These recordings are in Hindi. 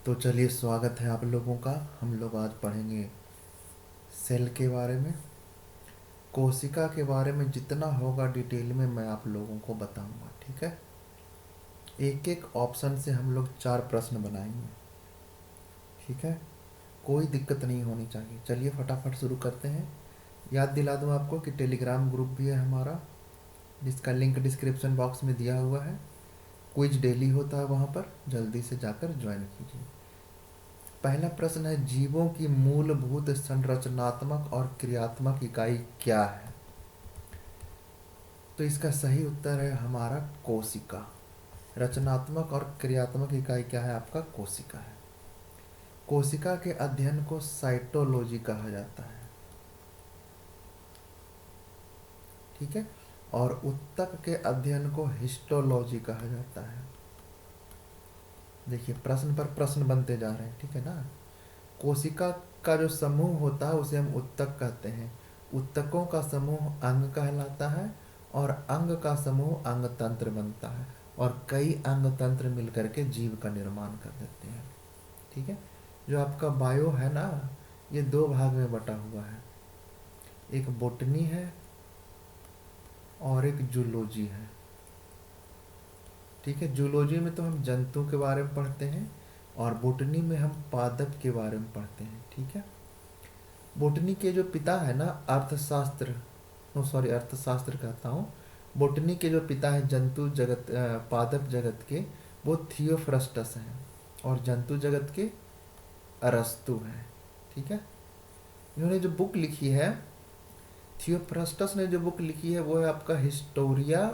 तो चलिए, स्वागत है आप लोगों का। हम लोग आज पढ़ेंगे सेल के बारे में। कोशिका के बारे में जितना होगा डिटेल में मैं आप लोगों को बताऊंगा, ठीक है। एक एक ऑप्शन से हम लोग 4 प्रश्न बनाएंगे, ठीक है। कोई दिक्कत नहीं होनी चाहिए। चलिए फटाफट शुरू करते हैं। याद दिला दूं आपको कि टेलीग्राम ग्रुप भी है हमारा, जिसका लिंक डिस्क्रिप्शन बॉक्स में दिया हुआ है। क्विज डेली होता है वहाँ पर, जल्दी से जाकर ज्वाइन कीजिए। पहला प्रश्न है, जीवों की मूलभूत संरचनात्मक और क्रियात्मक इकाई क्या है? तो इसका सही उत्तर है हमारा कोशिका। रचनात्मक और क्रियात्मक इकाई क्या है आपका? कोशिका है। कोशिका के अध्ययन को साइटोलॉजी कहा जाता है, ठीक है। और ऊतक के अध्ययन को हिस्टोलॉजी कहा जाता है। देखिए, प्रश्न पर प्रश्न बनते जा रहे हैं, ठीक है ना। कोशिका का जो समूह होता है उसे हम ऊतक कहते हैं। ऊतकों का समूह अंग कहलाता है और अंग का समूह अंग तंत्र बनता है। और कई अंग तंत्र मिलकर के जीव का निर्माण कर देते हैं, ठीक है। जो आपका बायो है ना, ये 2 भाग में बटा हुआ है। एक बोटनी है और एक जूलॉजी है, ठीक है। जूलॉजी में तो हम जंतु के बारे में पढ़ते हैं और बोटनी में हम पादप के बारे में पढ़ते हैं, ठीक है। बोटनी के जो पिता है ना, अर्थशास्त्र, नो सॉरी, अर्थशास्त्र कहता हूँ। बोटनी के जो पिता है जंतु जगत, पादप जगत के, वो थियोफ्रस्टस हैं। और जंतु जगत के अरस्तु हैं, ठीक है। इन्होंने जो बुक लिखी है, थियोफ्रस्टस ने जो बुक लिखी है वो है आपका हिस्टोरिया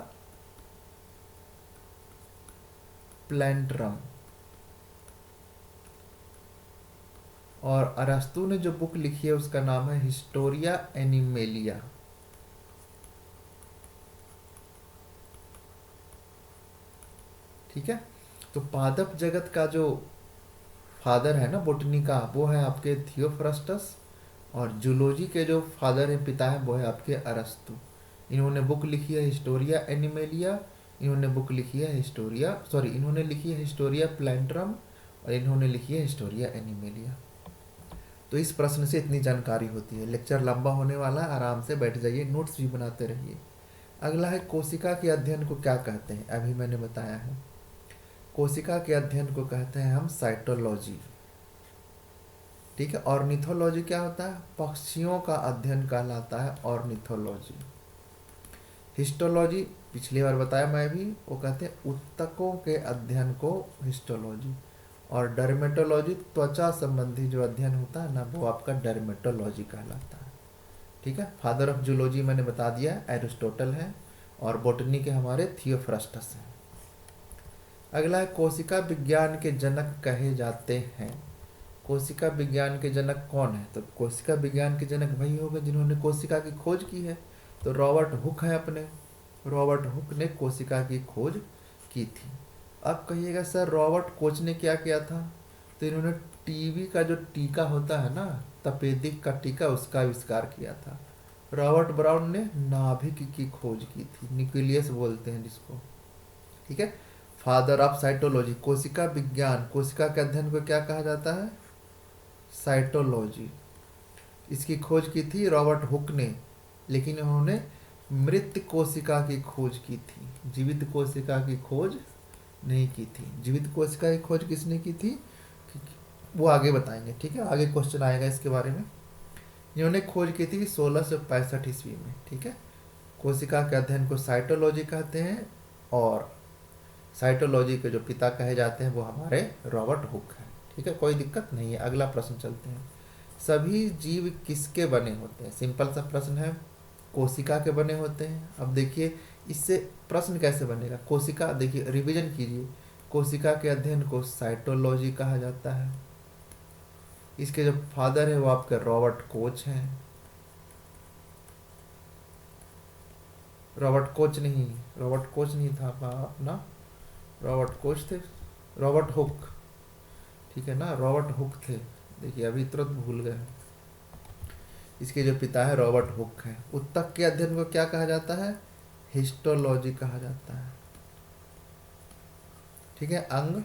प्लैंट्रम। और अरस्तु ने जो बुक लिखी है उसका नाम है हिस्टोरिया एनिमेलिया, ठीक है। तो पादप जगत का जो फादर है ना बोटनी का, वो है आपके थियोफ्रस्टस। और जूलॉजी के जो फादर है, पिता है, वो है आपके अरस्तु। इन्होंने बुक लिखी है हिस्टोरिया एनिमेलिया। इन्होंने बुक लिखी है हिस्टोरिया, सॉरी, इन्होंने लिखी है हिस्टोरिया प्लैंट्रम और इन्होंने लिखी है हिस्टोरिया एनिमेलिया। तो इस प्रश्न से इतनी जानकारी होती है। लेक्चर लंबा होने वाला है, आराम से बैठ जाइए, नोट्स भी बनाते रहिए। अगला है, कोशिका के अध्ययन को क्या कहते हैं? अभी मैंने बताया है। कोशिका के अध्ययन को कहते हैं हम साइटोलॉजी, ठीक है। ऑर्निथोलॉजी क्या होता है? पक्षियों का अध्ययन कहलाता है ऑर्निथोलॉजी। हिस्टोलॉजी पिछली बार बताया मैं भी, वो कहते हैं ऊतकों के अध्ययन को हिस्टोलॉजी। और डर्मेटोलॉजी, त्वचा संबंधी जो अध्ययन होता है ना, वो आपका डर्मेटोलॉजी कहलाता है, ठीक है। फादर ऑफ जूलॉजी मैंने बता दिया, एरिस्टोटल है। और बोटनी के हमारे थियोफ्रस्टस हैं। अगला है, कोशिका विज्ञान के जनक कहे जाते हैं। कोशिका विज्ञान के जनक कौन है? तो कोशिका विज्ञान के जनक वही होंगे जिन्होंने कोशिका की खोज की है। तो रॉबर्ट हुक है अपने। रॉबर्ट हुक ने कोशिका की खोज की थी। अब कहिएगा सर, रॉबर्ट कोच ने क्या किया था? तो इन्होंने टीबी का जो टीका होता है ना, तपेदिक का टीका, उसका आविष्कार किया था। रॉबर्ट ब्राउन ने नाभिक की खोज की थी, न्यूक्लियस बोलते हैं जिसको, ठीक है। फादर ऑफ साइटोलॉजी, कोशिका विज्ञान, कोशिका के अध्ययन को क्या कहा जाता है? साइटोलॉजी। इसकी खोज की थी रॉबर्ट हुक ने, लेकिन उन्होंने मृत कोशिका की खोज की थी, जीवित कोशिका की खोज नहीं की थी। जीवित कोशिका की खोज किसने की थी वो आगे बताएंगे, ठीक है। आगे क्वेश्चन आएगा इसके बारे में। इन्होंने खोज की थी 1665 ईस्वी में, ठीक है। कोशिका के अध्ययन को साइटोलॉजी कहते हैं। और साइटोलॉजी के जो पिता कहे जाते हैं वो हमारे रॉबर्ट हुक हैं, ठीक है। कोई दिक्कत नहीं है। अगला प्रश्न चलते हैं। सभी जीव किसके बने होते हैं? सिंपल सा प्रश्न है, कोशिका के बने होते हैं। अब देखिए इससे प्रश्न कैसे बनेगा। कोशिका, देखिए रिवीजन कीजिए। कोशिका के अध्ययन को साइटोलॉजी कहा जाता है। इसके जो फादर है वो आपके रॉबर्ट कोच हैं। रॉबर्ट कोच नहीं था अपना, रॉबर्ट कोच थे, रॉबर्ट हुक, ठीक है ना, रॉबर्ट हुक थे। देखिए अभी तुरंत भूल गए। इसके जो पिता है रॉबर्ट हुक है। ऊतक के अध्ययन को क्या कहा जाता है? हिस्टोलॉजी कहा जाता है, ठीक है। अंग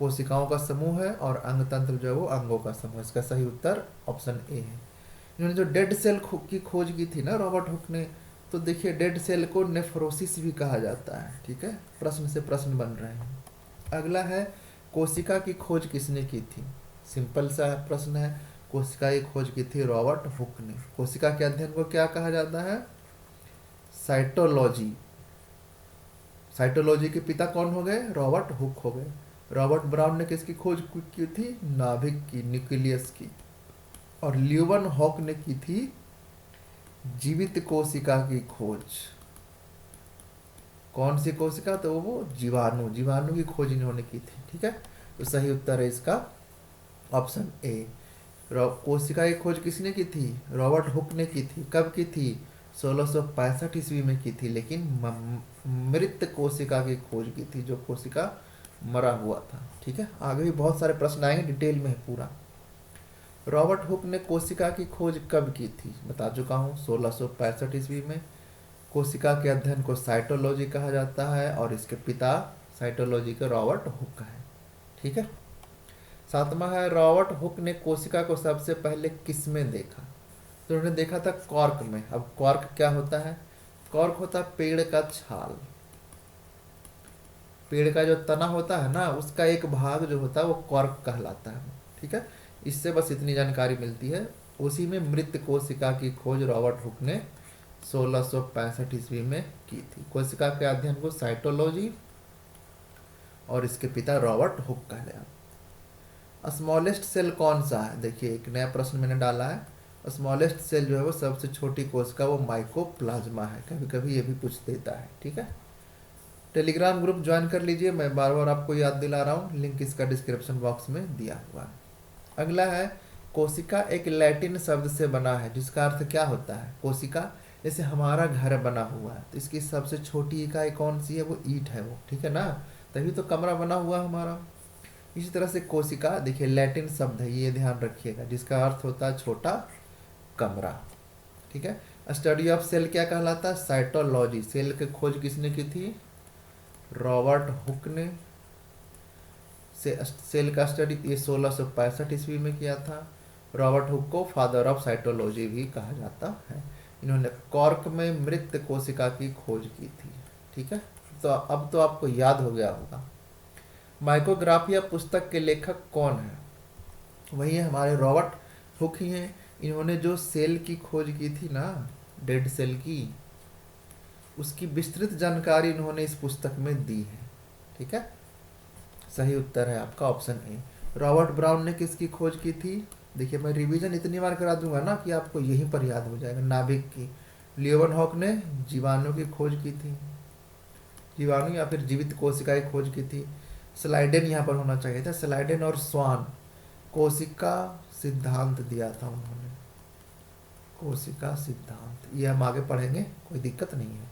कोशिकाओं का समूह है और अंग तंत्र जो है वो अंगों का समूह है। इसका सही उत्तर ऑप्शन ए है। इन्होंने जो डेड सेल की खोज की थी ना रॉबर्ट हुक ने, तो देखिए डेड सेल को नेफ्रोसिस भी कहा जाता है। ठीक है, प्रश्न से प्रश्न बन रहे हैं। अगला है कोशिका की खोज किसने की थी। सिंपल सा प्रश्न है, कोशिका की खोज की थी रॉबर्ट हुक ने। कोशिका के अध्ययन को क्या कहा जाता है, साइटोलॉजी। साइटोलॉजी के पिता कौन हो गए, रॉबर्ट हुक हो गए। रॉबर्ट ब्राउन ने किसकी खोज की थी, नाभिक की, न्यूक्लियस की। और ल्यूवन हॉक ने की थी जीवित कोशिका की खोज। कौन सी कोशिका, तो वो जीवाणु, जीवाणु की खोज इन्होंने की थी। ठीक है, तो सही उत्तर है इसका ऑप्शन ए। कोशिका की खोज किसने की थी, रॉबर्ट हुक ने की थी। कब की थी, 1665 ईस्वी में की थी, लेकिन मृत कोशिका की खोज की थी, जो कोशिका मरा हुआ था। ठीक है, आगे भी बहुत सारे प्रश्न आएंगे, डिटेल में है पूरा। रॉबर्ट हुक ने कोशिका की खोज कब की थी, बता चुका हूँ, 1665 ईस्वी में। कोशिका के अध्ययन को साइटोलॉजी कहा जाता है और इसके पिता साइटोलॉजी के रॉबर्ट हुक है। ठीक है, सातवां है, रॉबर्ट हुक ने कोशिका को सबसे पहले किस में देखा, तो उन्होंने देखा था कॉर्क में। अब कॉर्क क्या होता है, कॉर्क होता है पेड़ का छाल। पेड़ का जो तना होता है ना, उसका एक भाग जो होता है वो कॉर्क कहलाता है। ठीक है, इससे बस इतनी जानकारी मिलती है। उसी में मृत कोशिका की खोज रॉबर्ट हुक ने 1665 ईस्वी में की थी। कोशिका के अध्ययन को साइटोलॉजी और इसके पिता रॉबर्ट हुक कहते हैं। स्मॉलेस्ट सेल कौन सा है, देखिए एक नया प्रश्न मैंने डाला है। स्मॉलेस्ट सेल जो है वो सबसे छोटी कोशिका, वो माइकोप्लाज्मा है। कभी कभी ये भी पूछ देता है। ठीक है, टेलीग्राम ग्रुप ज्वाइन कर लीजिए, मैं बार बार आपको याद दिला रहा हूँ, लिंक इसका डिस्क्रिप्शन बॉक्स में दिया हुआ है। अगला है, कोशिका एक लैटिन शब्द से बना है, जिसका अर्थ क्या होता है, कोशिका जैसे हमारा घर बना हुआ है, तो इसकी सबसे छोटी इकाई कौन सी है, वो ईंट है वो। ठीक है ना, तभी तो कमरा बना हुआ हमारा। इसी तरह से कोशिका देखिए लैटिन शब्द है, ये ध्यान रखिएगा, जिसका अर्थ होता है छोटा कमरा। ठीक है, स्टडी ऑफ सेल क्या कहलाता है, साइटोलॉजी। सेल की खोज किसने की थी, रॉबर्ट हुक ने। सेल का स्टडी ये 1665 ईस्वी में किया था। रॉबर्ट हुक को फादर ऑफ साइटोलॉजी भी कहा जाता है। इन्होंने कॉर्क में मृत कोशिका की खोज की थी। ठीक है, तो अब तो आपको याद हो गया होगा। माइकोग्राफिया पुस्तक के लेखक कौन है, वही है हमारे रॉबर्ट हुक ही हैं। इन्होंने जो सेल की खोज की थी ना, डेड सेल की, उसकी विस्तृत जानकारी इन्होंने इस पुस्तक में दी है। ठीक है, सही उत्तर है आपका ऑप्शन ए। रॉबर्ट ब्राउन ने किसकी खोज की थी, देखिए मैं रिवीजन इतनी बार करा दूंगा ना कि आपको यहीं पर याद हो जाएगा, नाभिक की। ल्यूवन हॉक ने जीवाणु की खोज की थी, जीवाणु या फिर जीवित कोशिका की खोज की थी। स्लाइडेन यहाँ पर होना चाहिए था, स्लाइडेन और स्वान कोशिका सिद्धांत दिया था उन्होंने, कोशिका सिद्धांत, ये हम आगे पढ़ेंगे, कोई दिक्कत नहीं है।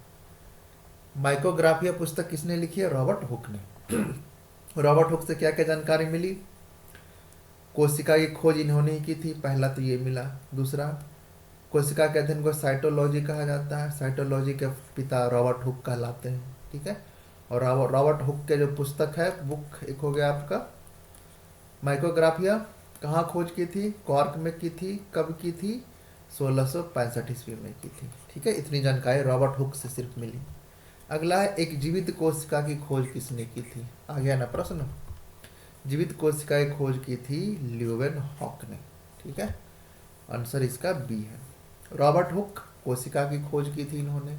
माइकोग्राफिया पुस्तक किसने लिखी है, रॉबर्ट हुक ने। रॉबर्ट हुक से क्या क्या जानकारी मिली, कोशिका की खोज इन्होंने ही की थी, पहला तो ये मिला। दूसरा, कोशिका के अध्ययन को साइटोलॉजी कहा जाता है, साइटोलॉजी के पिता रॉबर्ट हुक कहलाते हैं। ठीक है, और रॉबर्ट हुक के जो पुस्तक है, बुक एक हो गया आपका माइकोग्राफिया, कहाँ खोज की थी, कॉर्क में की थी, कब की थी, 1665 ईस्वी में की थी। ठीक है, इतनी जानकारी रॉबर्ट हुक से सिर्फ मिली। अगला है, एक जीवित कोशिका की खोज किसने की थी, आ गया ना प्रश्न। जीवित कोशिका की खोज की थी ल्यूवेन हॉक ने। ठीक है, आंसर इसका बी है। रॉबर्ट हुक कोशिका की खोज की थी इन्होंने।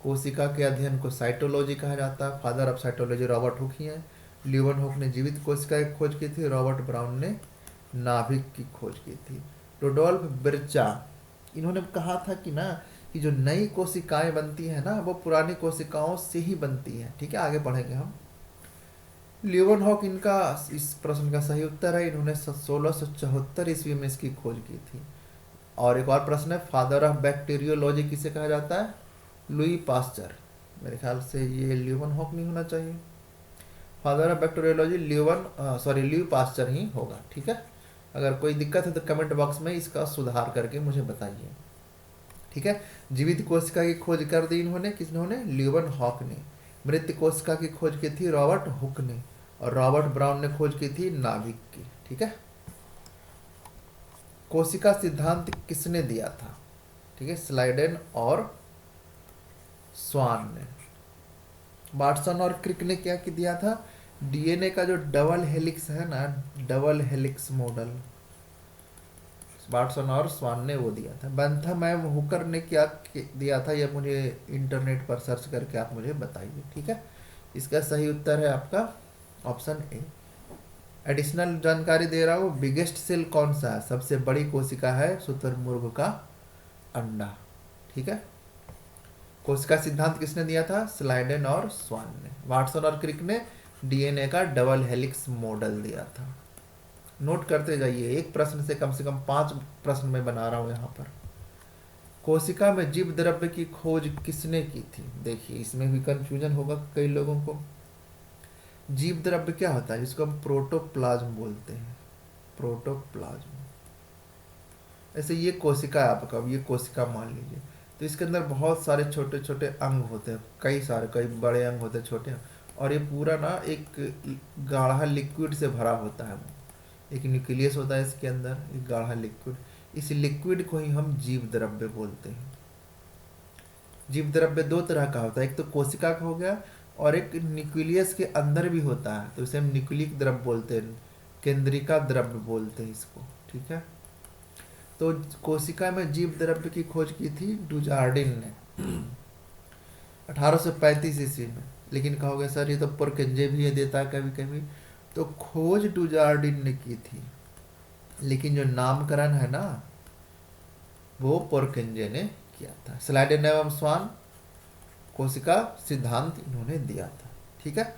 कोशिका के अध्ययन को साइटोलॉजी कहा जाता है, father of cytology Robert Hooke ही है। ल्यूवेन हुक ने जीवित कोशिका की खोज की थी, रॉबर्ट ब्राउन ने नाभिक की खोज की थी। रुडोल्फ बिर्चा, इन्होंने कहा था कि ना कि जो नई कोशिकाएं बनती है ना, वो पुरानी कोशिकाओं से ही बनती है। ठीक है, आगे बढ़ेंगे हम। ल्यूवन हॉक इनका इस प्रश्न का सही उत्तर है, इन्होंने 1674 ईस्वी में इसकी खोज की थी। और एक और प्रश्न है, फादर ऑफ बैक्टीरियोलॉजी किसे कहा जाता है, लुई पास्चर। मेरे ख्याल से ये ल्यूवन हॉक नहीं होना चाहिए, फादर ऑफ बैक्टीरियोलॉजी ल्यू पास्चर ही होगा। ठीक है, अगर कोई दिक्कत है तो कमेंट बॉक्स में इसका सुधार करके मुझे बताइए। ठीक है, जीवित कोशिका की खोज कर दी इन्होंने, किसने, ल्यूवन हॉक ने। मृत कोशिका की खोज की थी रॉबर्ट हुक ने। और रॉबर्ट ब्राउन ने खोज की थी नाभिक की। ठीक है। कोशिका सिद्धांत किसने दिया था? ठीक है, स्लाइडेन और स्वान ने। वाटसन और क्रिक ने क्या दिया था? डीएनए का जो डबल हेलिक्स है ना, डबल हेलिक्स मॉडल, वाटसन और स्वान ने वो दिया था। बंथम एवं हुकर ने क्या दिया था? ये मुझे इंटरनेट पर सर्च करके आप मुझे बताइए। ठीक है। इसका सही उत्तर है आपका ऑप्शन ए। एडिशनल जानकारी दे रहा हूँ, बिगेस्ट सेल कौन सा है? सबसे बड़ी कोशिका है शुतुरमुर्ग का अंडा। ठीक है। कोशिका सिद्धांत किसने दिया था? स्लाइडेन और स्वान ने। वाटसन और क्रिक ने डीएनए का डबल हेलिक्स मॉडल दिया था। नोट करते जाइए, एक प्रश्न से कम 5 प्रश्न में बना रहा हूं यहां पर। कोशिका में जीव द्रव्य की खोज किसने की थी? देखिए, इसमें भी कंफ्यूजन होगा कई लोगों को। जीव द्रव्य क्या होता है? जिसको हम प्रोटोप्लाज्म बोलते हैं, प्रोटोप्लाज्म। ऐसे ये कोशिका है आपका, ये कोशिका मान लीजिए, तो इसके अंदर बहुत सारे छोटे छोटे अंग होते हैं, कई सारे, कई बड़े अंग होते हैं, छोटे अंग, और ये पूरा ना एक गाढ़ा लिक्विड से भरा होता है। एक न्यूक्लियस होता है इसके अंदर, एक गाढ़ा लिक्विड। इस लिक्विड को ही हम जीव द्रव्य बोलते हैं। जीव द्रव्य दो तरह का होता है, एक तो कोशिका का हो गया, और एक न्यूक्लियस के अंदर भी होता है, तो इसे हम न्यूक्लिक द्रव्य बोलते हैं, केंद्रिका द्रव्य बोलते हैं इसको। ठीक है। तो कोशिका में जीव द्रव्य की खोज की थी डुजार्डिन ने 1835 ईस्वी में। लेकिन कहोगे सर ये तो पुरकंजे भी ये देता है कभी कभी, तो खोज डुजार्डिन ने की थी, लेकिन जो नामकरण है ना वो पुरकंजे ने किया था। स्लाइडेन एवं स्वान कोशिका सिद्धांत इन्होंने दिया था। ठीक है।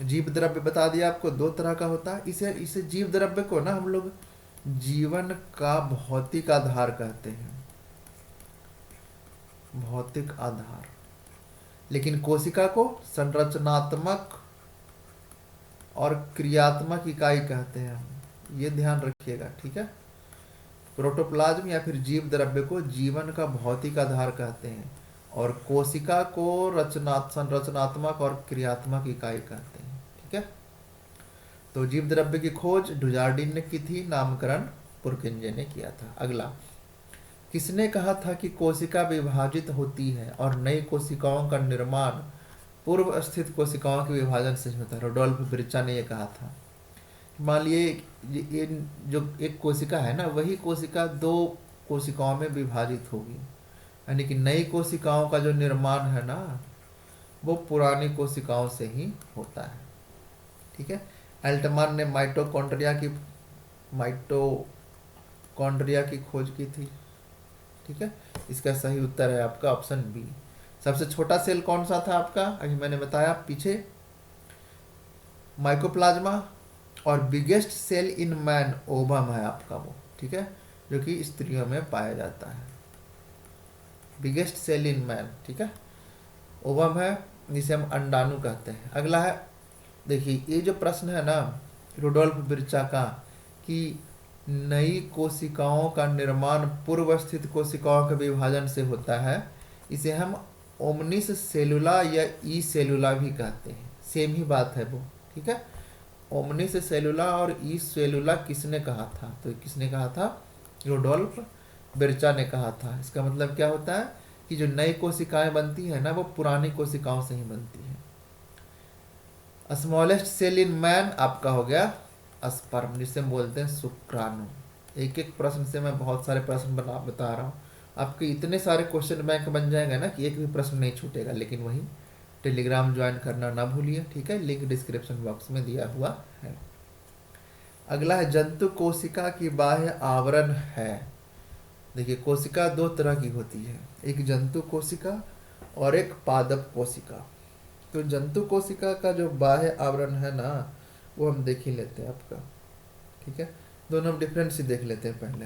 जीव द्रव्य बता दिया आपको, दो तरह का होता है। इसे इसे जीव द्रव्य को ना हम लोग जीवन का भौतिक आधार कहते हैं, भौतिक आधार। लेकिन कोशिका को संरचनात्मक और क्रियात्मक इकाई कहते हैं हम, ये ध्यान रखिएगा। ठीक है। प्रोटोप्लाज्म या फिर जीव द्रव्य को जीवन का भौतिक आधार कहते हैं, और कोशिका को संरचनात्मक और क्रियात्मक इकाई कहते हैं। ठीक है। तो जीव द्रव्य की खोज डुजार्डिन ने की थी, नामकरण पुरकिंजे ने किया था। अगला, किसने कहा था कि कोशिका विभाजित होती है और नई कोशिकाओं का निर्माण पूर्व स्थित कोशिकाओं के विभाजन से होता है? रोडोल्फ बिरचा ने यह कहा था। मान लिए ये जो एक कोशिका है ना, वही कोशिका दो कोशिकाओं में विभाजित होगी, यानी कि नई कोशिकाओं का जो निर्माण है ना वो पुरानी कोशिकाओं से ही होता है। ठीक है। एल्टमान ने माइटोकॉन्ड्रिया की खोज की थी। ठीक है। इसका सही उत्तर है आपका ऑप्शन बी। सबसे छोटा सेल कौन सा था आपका? अभी मैंने बताया पीछे, माइकोप्लाज्मा। और biggest cell in man ovum है आपका वो। ठीक है। जो कि स्त्रियों में पाया जाता है, बिगेस्ट सेल इन मैन। ठीक है। ओवम है, जिसे हम अंडाणु कहते हैं। अगला है, देखिए ये जो प्रश्न है ना रुडोल्फ बिरचा का, कि नई कोशिकाओं का निर्माण पूर्व स्थित कोशिकाओं के विभाजन से होता है, इसे हम ओमनिस सेलुला या ई सेलुला भी कहते हैं, सेम ही बात है वो। ठीक है। ओमनिस सेलुला और ई सेलुला किसने कहा था? तो किसने कहा था? रुडोल्फ बिरचा ने कहा था। इसका मतलब क्या होता है कि जो नई कोशिकाएं बनती है ना वो पुरानी कोशिकाओं से ही बनती है। स्मॉलेस्ट सेल इन मैन आपका हो गया स्पर्म, जिसे हम बोलते हैं शुक्राणु। एक एक प्रश्न से मैं बहुत सारे प्रश्न बता रहा हूँ, आपके इतने सारे क्वेश्चन बैंक बन जाएगा ना कि एक भी प्रश्न नहीं छूटेगा। लेकिन वही टेलीग्राम ज्वाइन करना ना भूलिए। ठीक है। लिंक डिस्क्रिप्शन बॉक्स में दिया हुआ है। अगला है, जंतु कोशिका की बाह्य आवरण है। देखिए, कोशिका दो तरह की होती है, एक जंतु कोशिका और एक पादप कोशिका। तो जंतु कोशिका का जो बाह्य आवरण है ना वो हम देख ही लेते हैं आपका। ठीक है। दोनों हम डिफरेंस ही देख लेते हैं पहले।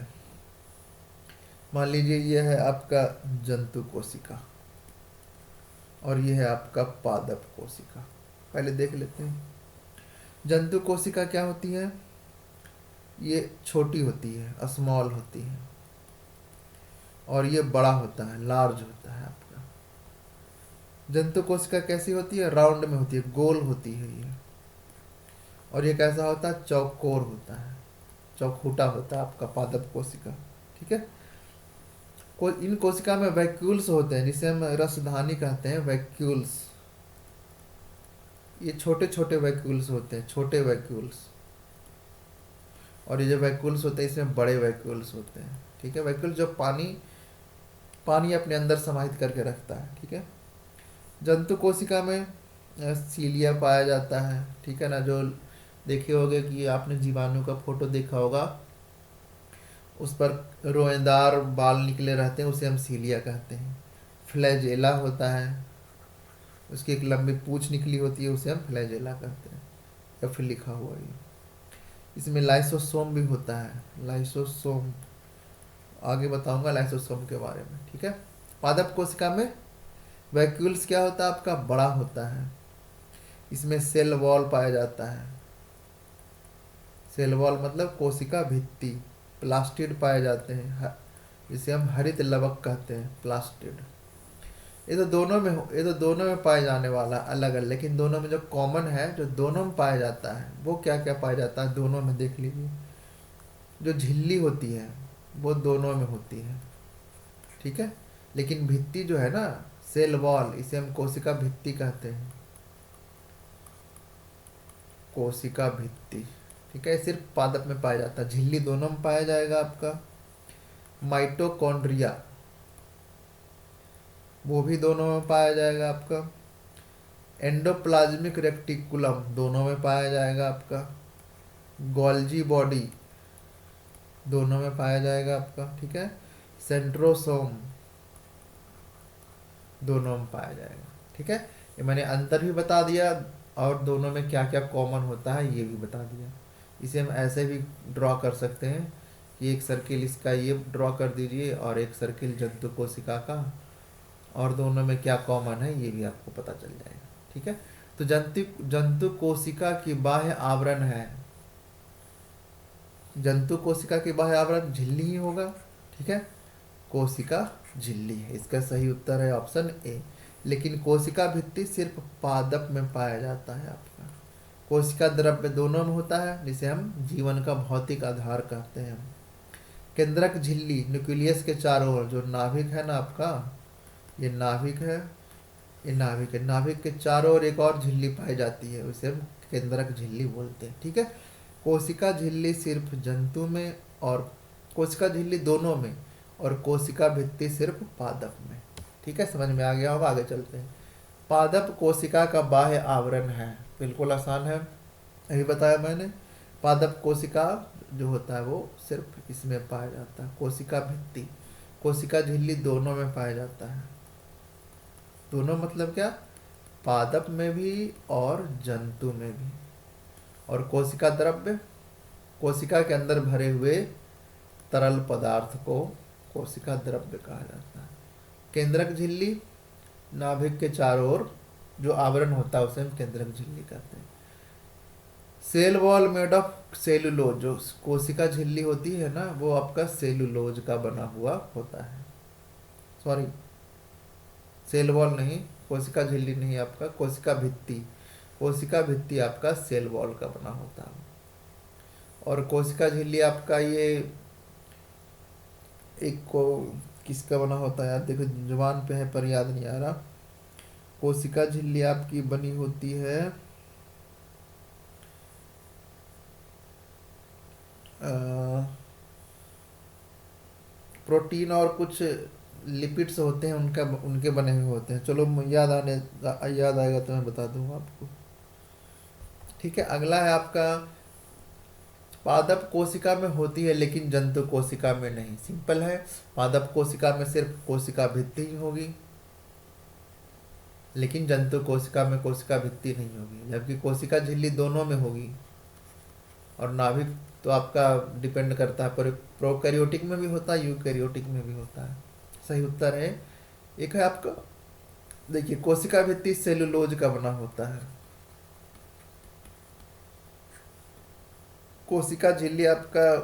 मान लीजिए ये है आपका जंतु कोशिका और ये है आपका पादप कोशिका। पहले देख लेते हैं। जंतु कोशिका क्या होती है? ये छोटी होती है, स्मॉल होती है, और ये बड़ा होता है, लार्ज होता है आपका। जंतु कोशिका कैसी होती है? राउंड में होती है, गोल होती है ये। और ये कैसा होता है, चौकोर होता है, चौखूटा होता है आपका पादप कोशिका। ठीक है। इन कोशिका में वैक्यूल्स होते हैं जिसे हम रसधानी कहते हैं, वैक्यूल्स। ये छोटे छोटे वैक्यूल्स होते हैं, छोटे वैक्यूल्स। और ये जो वैक्यूल्स होते हैं इसमें बड़े वैक्यूल्स होते हैं। ठीक है। वैक्यूल जो पानी पानी अपने अंदर समाहित करके रखता है। ठीक है। जंतु कोशिका में सीलिया पाया जाता है। ठीक है ना। जो देखे होगे कि आपने जीवाणु का फोटो देखा होगा, उस पर रोएदार बाल निकले रहते हैं, उसे हम सीलिया कहते हैं। फ्लैजेला होता है, उसकी एक लंबी पूंछ निकली होती है, उसे हम फ्लैजेला कहते हैं। या फिर लिखा हुआ है। इसमें लाइसोसोम भी होता है, लाइसोसोम। आगे बताऊंगा लाइसोसोम के बारे में। ठीक है। पादप कोशिका में वैक्यूल्स क्या होता है आपका, बड़ा होता है। इसमें सेल वॉल पाया जाता है। सेल वॉल मतलब कोशिका भित्ति। प्लास्टिड पाए जाते हैं, जिसे हम हरित लवक कहते हैं, प्लास्टिड। ये तो दोनों में पाए जाने वाला अलग अलग, लेकिन दोनों में जो कॉमन है, जो दोनों में पाया जाता है, वो क्या क्या पाया जाता है दोनों में, देख लीजिए। जो झिल्ली होती है वो दोनों में होती है। ठीक है। लेकिन भित्ति जो है ना, सेल वॉल, इसे हम कोशिका भित्ति कहते हैं, कोशिका भित्ति। ठीक है। ये सिर्फ पादप में पाया जाता है, झिल्ली दोनों में पाया जाएगा आपका। माइटोकॉन्ड्रिया वो भी दोनों में पाया जाएगा आपका। एंडोप्लाज्मिक रेक्टिकुलम दोनों में पाया जाएगा आपका। गोल्जी बॉडी दोनों में पाया जाएगा आपका। ठीक है। सेंट्रोसोम दोनों में पाया जाएगा। ठीक है। ये मैंने अंतर भी बता दिया, और दोनों में क्या क्या कॉमन होता है ये भी बता दिया। इसे हम ऐसे भी ड्रॉ कर सकते हैं कि एक सर्किल इसका ये ड्रॉ कर दीजिए, और एक सर्किल जंतु कोशिका का, और दोनों में क्या कॉमन है ये भी आपको पता चल जाएगा। ठीक है। तो जंतु जंतु कोशिका की बाह्य आवरण है, जंतु कोशिका की बाह्य आवरण झिल्ली ही होगा। ठीक है। कोशिका झिल्ली है, इसका सही उत्तर है ऑप्शन ए। लेकिन कोशिका भित्ति सिर्फ पादप में पाया जाता है आपका। कोशिका द्रव्य दोनों में होता है, जिसे हम जीवन का भौतिक आधार कहते हैं। केंद्रक झिल्ली न्यूक्लियस के चारों ओर, जो नाभिक है ना आपका, ये नाभिक है, ये नाभिक है, नाभिक के चारों ओर एक और झिल्ली पाई जाती है, उसे हम केंद्रक झिल्ली बोलते हैं। ठीक है। कोशिका झिल्ली सिर्फ जंतु में, और कोशिका झिल्ली दोनों में, और कोशिका भित्ति सिर्फ पादप में। ठीक है। समझ में आ गया होगा। आगे चलते हैं। पादप कोशिका का बाह्य आवरण है, बिल्कुल आसान है, यही बताया मैंने। पादप कोशिका जो होता है वो सिर्फ इसमें पाया जाता है, कोशिका भित्ति। कोशिका झिल्ली दोनों में पाया जाता है। दोनों मतलब क्या, पादप में भी और जंतु में भी। और कोशिका द्रव्य, कोशिका के अंदर भरे हुए तरल पदार्थ को कोशिका द्रव्य कहा जाता है। केंद्रक झिल्ली, नाभिक के चारों ओर जो आवरण होता है उसे हम केंद्रक झिल्ली कहते हैं। Cell wall made of cellulose, जो कोशिका झिल्ली होती है ना, वो आपका सेलुलोज का बना हुआ होता है। सॉरी, सेल वॉल नहीं, कोशिका झिल्ली नहीं आपका, कोशिका भित्ति। कोशिका भित्ति आपका सेल वॉल का बना होता है। और कोशिका झिल्ली आपका ये एक को किसका बना होता है यार, देखो जुबान पे है पर याद नहीं आ रहा। कोशिका झिल्ली आपकी बनी होती है प्रोटीन और कुछ लिपिड्स होते हैं, उनका उनके बने हुए होते हैं। चलो याद आएगा तो मैं बता दूंगा आपको। ठीक है। अगला है आपका, पादप कोशिका में होती है लेकिन जंतु कोशिका में नहीं। सिंपल है, पादप कोशिका में सिर्फ कोशिका भित्ति ही होगी, लेकिन जंतु कोशिका में कोशिका भित्ति नहीं होगी, जबकि कोशिका झिल्ली दोनों में होगी। और नाभिक तो आपका डिपेंड करता है, पर प्रोकैरियोटिक में भी होता है, यूकैरियोटिक में भी होता है। सही उत्तर है एक है आपका, देखिए कोशिका भित्ति सेलुलोज का बना होता है, कोशिका झिल्ली आपका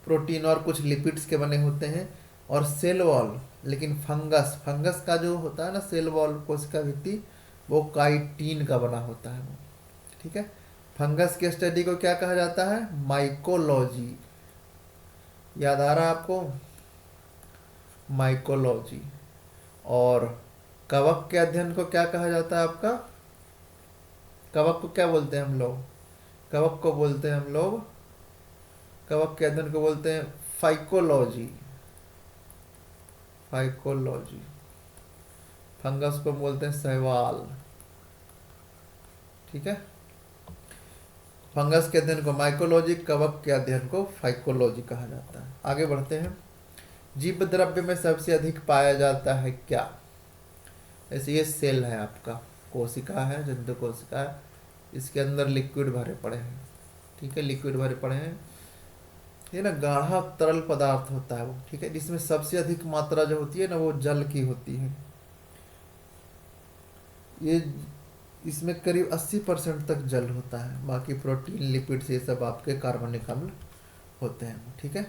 प्रोटीन और कुछ लिपिड्स के बने होते हैं। और सेल वॉल, लेकिन फंगस का जो होता है ना सेल वॉल कोशिका भित्ति, वो काइटिन का बना होता है वो। ठीक है। फंगस की स्टडी को क्या कहा जाता है? माइकोलॉजी। याद आ रहा है आपको? माइकोलॉजी। और कवक के अध्ययन को क्या कहा जाता है आपका? कवक को क्या बोलते हैं हम लोग? कवक को बोलते हैं हम लोग, कवक के अध्ययन को बोलते हैं फाइकोलॉजी। फाइकोलॉजी। फंगस को बोलते हैं शैवाल। ठीक है, फंगस के अध्ययन को माइकोलॉजी, कवक के अध्ययन को फाइकोलॉजी कहा जाता है। आगे बढ़ते हैं। जीव द्रव्य में सबसे अधिक पाया जाता है क्या? ऐसे ये सेल है आपका, कोशिका है, जंतु कोशिका है, इसके अंदर लिक्विड भरे पड़े हैं। ठीक है, लिक्विड भरे पड़े हैं। ये ना गाढ़ा तरल पदार्थ होता है वो, ठीक है, जिसमें सबसे अधिक मात्रा जो होती है ना वो जल की होती है। ये इसमें करीब 80% तक जल होता है, बाकी प्रोटीन लिपिड से ये सब आपके कार्बनिक अम्ल होते हैं। ठीक है,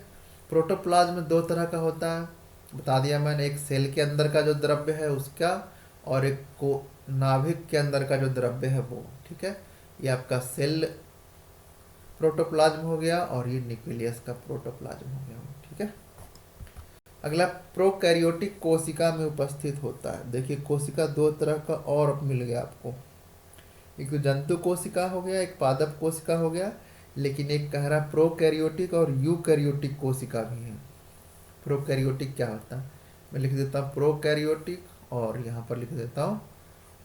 प्रोटोप्लाज्म दो तरह का होता है, बता दिया मैंने। एक सेल के अंदर का जो द्रव्य है उसका, और एक को नाभिक के अंदर का जो द्रव्य है वो। ठीक है, ये आपका सेल प्रोटोप्लाज्म हो गया और ये न्यूक्लियस का प्रोटोप्लाज्म हो गया। ठीक है, अगला प्रोकैरियोटिक कोशिका में उपस्थित होता है। देखिए कोशिका दो तरह का और मिल गया आपको, एक तो जंतु कोशिका हो गया, एक पादप कोशिका हो गया, लेकिन एक कह रहा प्रोकैरियोटिक और यूकैरियोटिक कोशिका भी है। प्रोकैरियोटिक क्या होता है? मैं लिख देता हूँ प्रोकैरियोटिक, और यहाँ पर लिख देता हूँ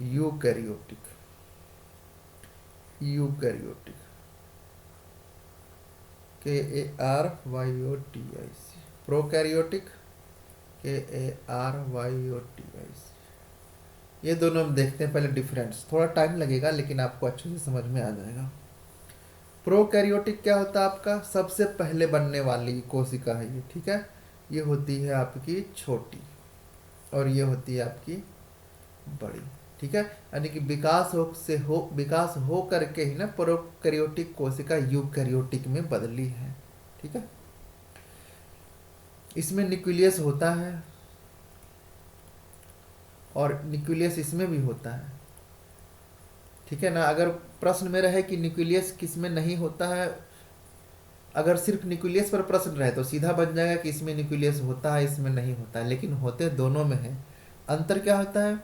eukaryotic. Eukaryotic, KARYOTIC। Prokaryotic, KARYOTIC। ये दोनों हम देखते हैं पहले डिफरेंस, थोड़ा टाइम लगेगा लेकिन आपको अच्छे से समझ में आ जाएगा। प्रोकैरियोटिक क्या होता है आपका? सबसे पहले बनने वाली कोशिका है ये। ठीक है, ये होती है आपकी छोटी और ये होती है आपकी बड़ी। ठीक है, यानी कि विकास हो करके ही ना प्रोकैरियोटिक कोशिका यूकैरियोटिक में बदली है। ठीक है, इसमें न्यूक्लियस होता है और न्यूक्लियस इसमें भी होता है। ठीक है ना, अगर प्रश्न में रहे कि न्यूक्लियस किस में नहीं होता है, अगर सिर्फ न्यूक्लियस पर प्रश्न रहे तो सीधा बन जाएगा कि इसमें न्यूक्लियस होता है इसमें नहीं होता है, लेकिन होते दोनों में है। अंतर क्या होता है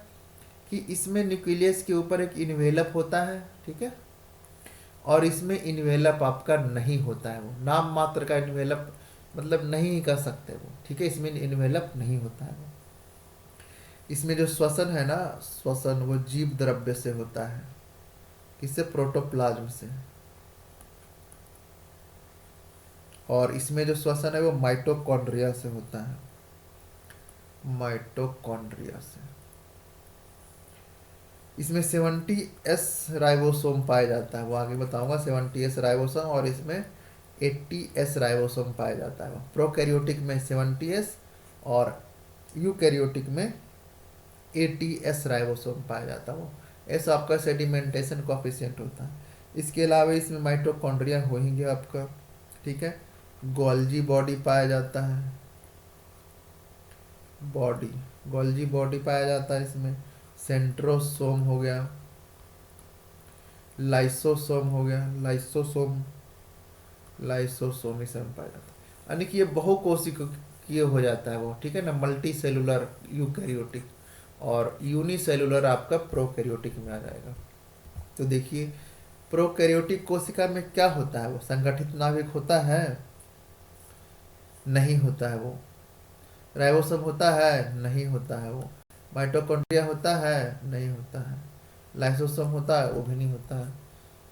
कि इसमें न्यूक्लियस के ऊपर एक इन्वेलप होता है। ठीक है, और इसमें इन्वेलप आपका नहीं होता है, वो नाम मात्र का इन्वेलप, मतलब नहीं ही कर सकते वो। ठीक है, इसमें इन्वेलप नहीं होता है वो। इसमें जो श्वसन है ना, श्वसन वो जीव द्रव्य से होता है। किससे? प्रोटोप्लाज्म से। और इसमें जो श्वसन है वो माइटोकॉन्ड्रिया से होता है, माइटोकॉन्ड्रिया से। इसमें 70S राइबोसोम पाया जाता है, वो आगे बताऊंगा। 70S राइबोसोम, और इसमें 80S राइबोसोम पाया जाता है। प्रोकैरियोटिक में 70S और यूकैरियोटिक में 80S राइबोसोम पाया जाता है। वो ऐसा आपका सेडिमेंटेशन कोएफिशिएंट होता है। इसके अलावा इसमें माइटोकॉन्ड्रिया हो ही गया आपका। ठीक है, गोल्जी बॉडी पाया जाता है, बॉडी, गोल्जी बॉडी पाया जाता है इसमें। सेंट्रोसोम हो गया, लाइसोसोम हो गया, लाइसोसोम, लाइसोसोम इसमें पाया जाता है। यानी कि ये बहुकोशिकीय हो जाता है वो। ठीक है ना, मल्टी सेलुलर यूकैरियोटिक और यूनिसेलुलर आपका प्रोकैरियोटिक में आ जाएगा। तो देखिए प्रोकैरियोटिक कोशिका में क्या होता है? वो संगठित नाभिक होता है? नहीं होता है वो। राइबोसोम होता है? नहीं होता है वो। माइटोकॉन्ड्रिया होता है? नहीं होता है। लाइसोसोम होता है? वो भी नहीं होता है।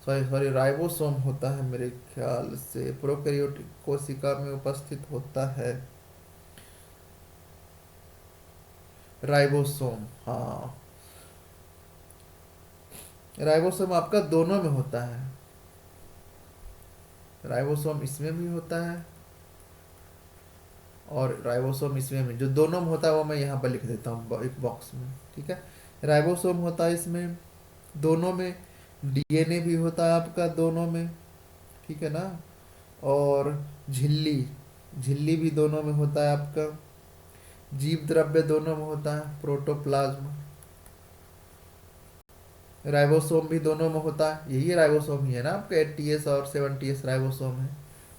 सॉरी सॉरी, राइबोसोम होता है मेरे ख्याल से, प्रोकैरियोटिक कोशिका में उपस्थित होता है राइबोसोम। हाँ, राइबोसोम आपका दोनों में होता है। राइबोसोम इसमें भी होता है और राइबोसोम इसमें भी, जो दोनों में होता है वो मैं यहाँ पर लिख देता हूँ एक बॉक्स में। ठीक है, राइबोसोम होता है इसमें दोनों में, डीएनए भी होता है आपका दोनों में। ठीक है ना, और झिल्ली, झिल्ली भी दोनों में होता है आपका। जीव द्रव्य दोनों में होता है, प्रोटोप्लाज्म। राइबोसोम भी दोनों में होता है, यही राइबोसोम ही है ना आपका, 80S और 70S राइबोसोम है।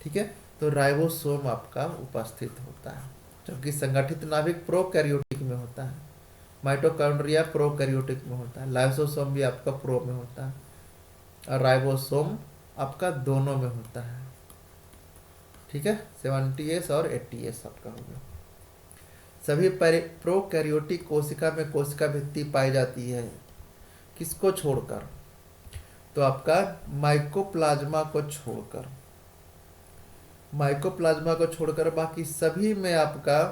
ठीक है, तो राइबोसोम आपका उपस्थित होता है, जबकि संगठित नाभिक प्रोकैरियोटिक में होता है, माइटोकॉन्ड्रिया प्रोकैरियोटिक में होता है, लाइसोसोम भी आपका प्रो में होता है, और राइबोसोम आपका दोनों में होता है। ठीक है, 70S और 80S आपका हो गया। सभी प्रोकैरियोटिक कोशिका में कोशिका भित्ति पाई जाती है, किसको छोड़कर? तो आपका माइकोप्लाज्मा को छोड़कर, माइकोप्लाज्मा को छोड़कर बाकी सभी में आपका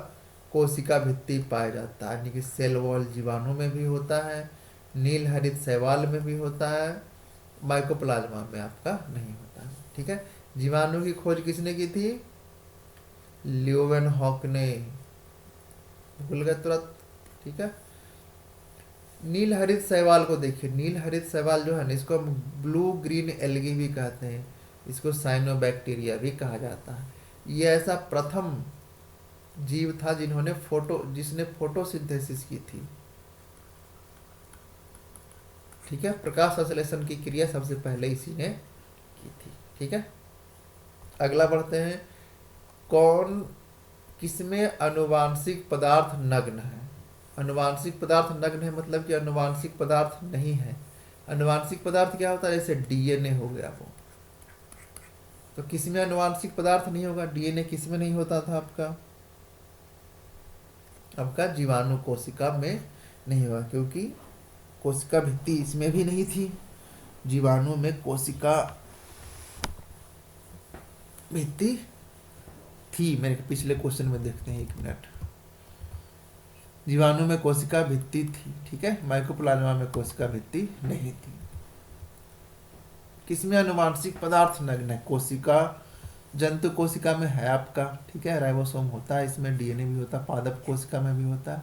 कोशिका भित्ति पाया जाता है, यानी कि सेल वॉल जीवाणु में भी होता है, नील हरित शैवाल में भी होता है, माइकोप्लाज्मा में आपका नहीं होता है। ठीक है, जीवाणु की खोज किसने की थी? ल्यूवेनहॉक ने, भूल गए तुरंत। ठीक है, नील हरित शैवाल को देखिए, नील हरित शैवाल जो है ना, इसको हम ब्लू ग्रीन एल्गी भी कहते हैं, इसको साइनोबैक्टीरिया भी कहा जाता है। ये ऐसा प्रथम जीव था जिसने फोटोसिंथेसिस की थी। ठीक है, प्रकाश संश्लेषण की क्रिया सबसे पहले इसी ने की थी। ठीक है, अगला बढ़ते हैं। कौन किसमें अनुवांशिक पदार्थ नग्न है? अनुवांशिक पदार्थ नग्न है मतलब कि अनुवांशिक पदार्थ नहीं है। अनुवांशिक पदार्थ क्या होता है? जैसे डीएनए हो गया वो, तो किसमें अनुवांशिक पदार्थ नहीं होगा? डीएनए किसमें नहीं होता था आपका? आपका जीवाणु कोशिका में नहीं होगा, क्योंकि कोशिका भित्ति इसमें भी नहीं थी। जीवाणु में कोशिका भित्ति थी, मेरे पिछले क्वेश्चन में देखते हैं, 1 मिनट। जीवाणु में कोशिका भित्ति थी। ठीक है, माइकोप्लाज्मा में कोशिका भित्ति नहीं थी। किसमें अनुवांशिक पदार्थ नग्न है? कोशिका, जंतु कोशिका में है आपका। ठीक है, राइबोसोम होता है, इसमें डीएनए भी होता है, पादप कोशिका में भी होता है,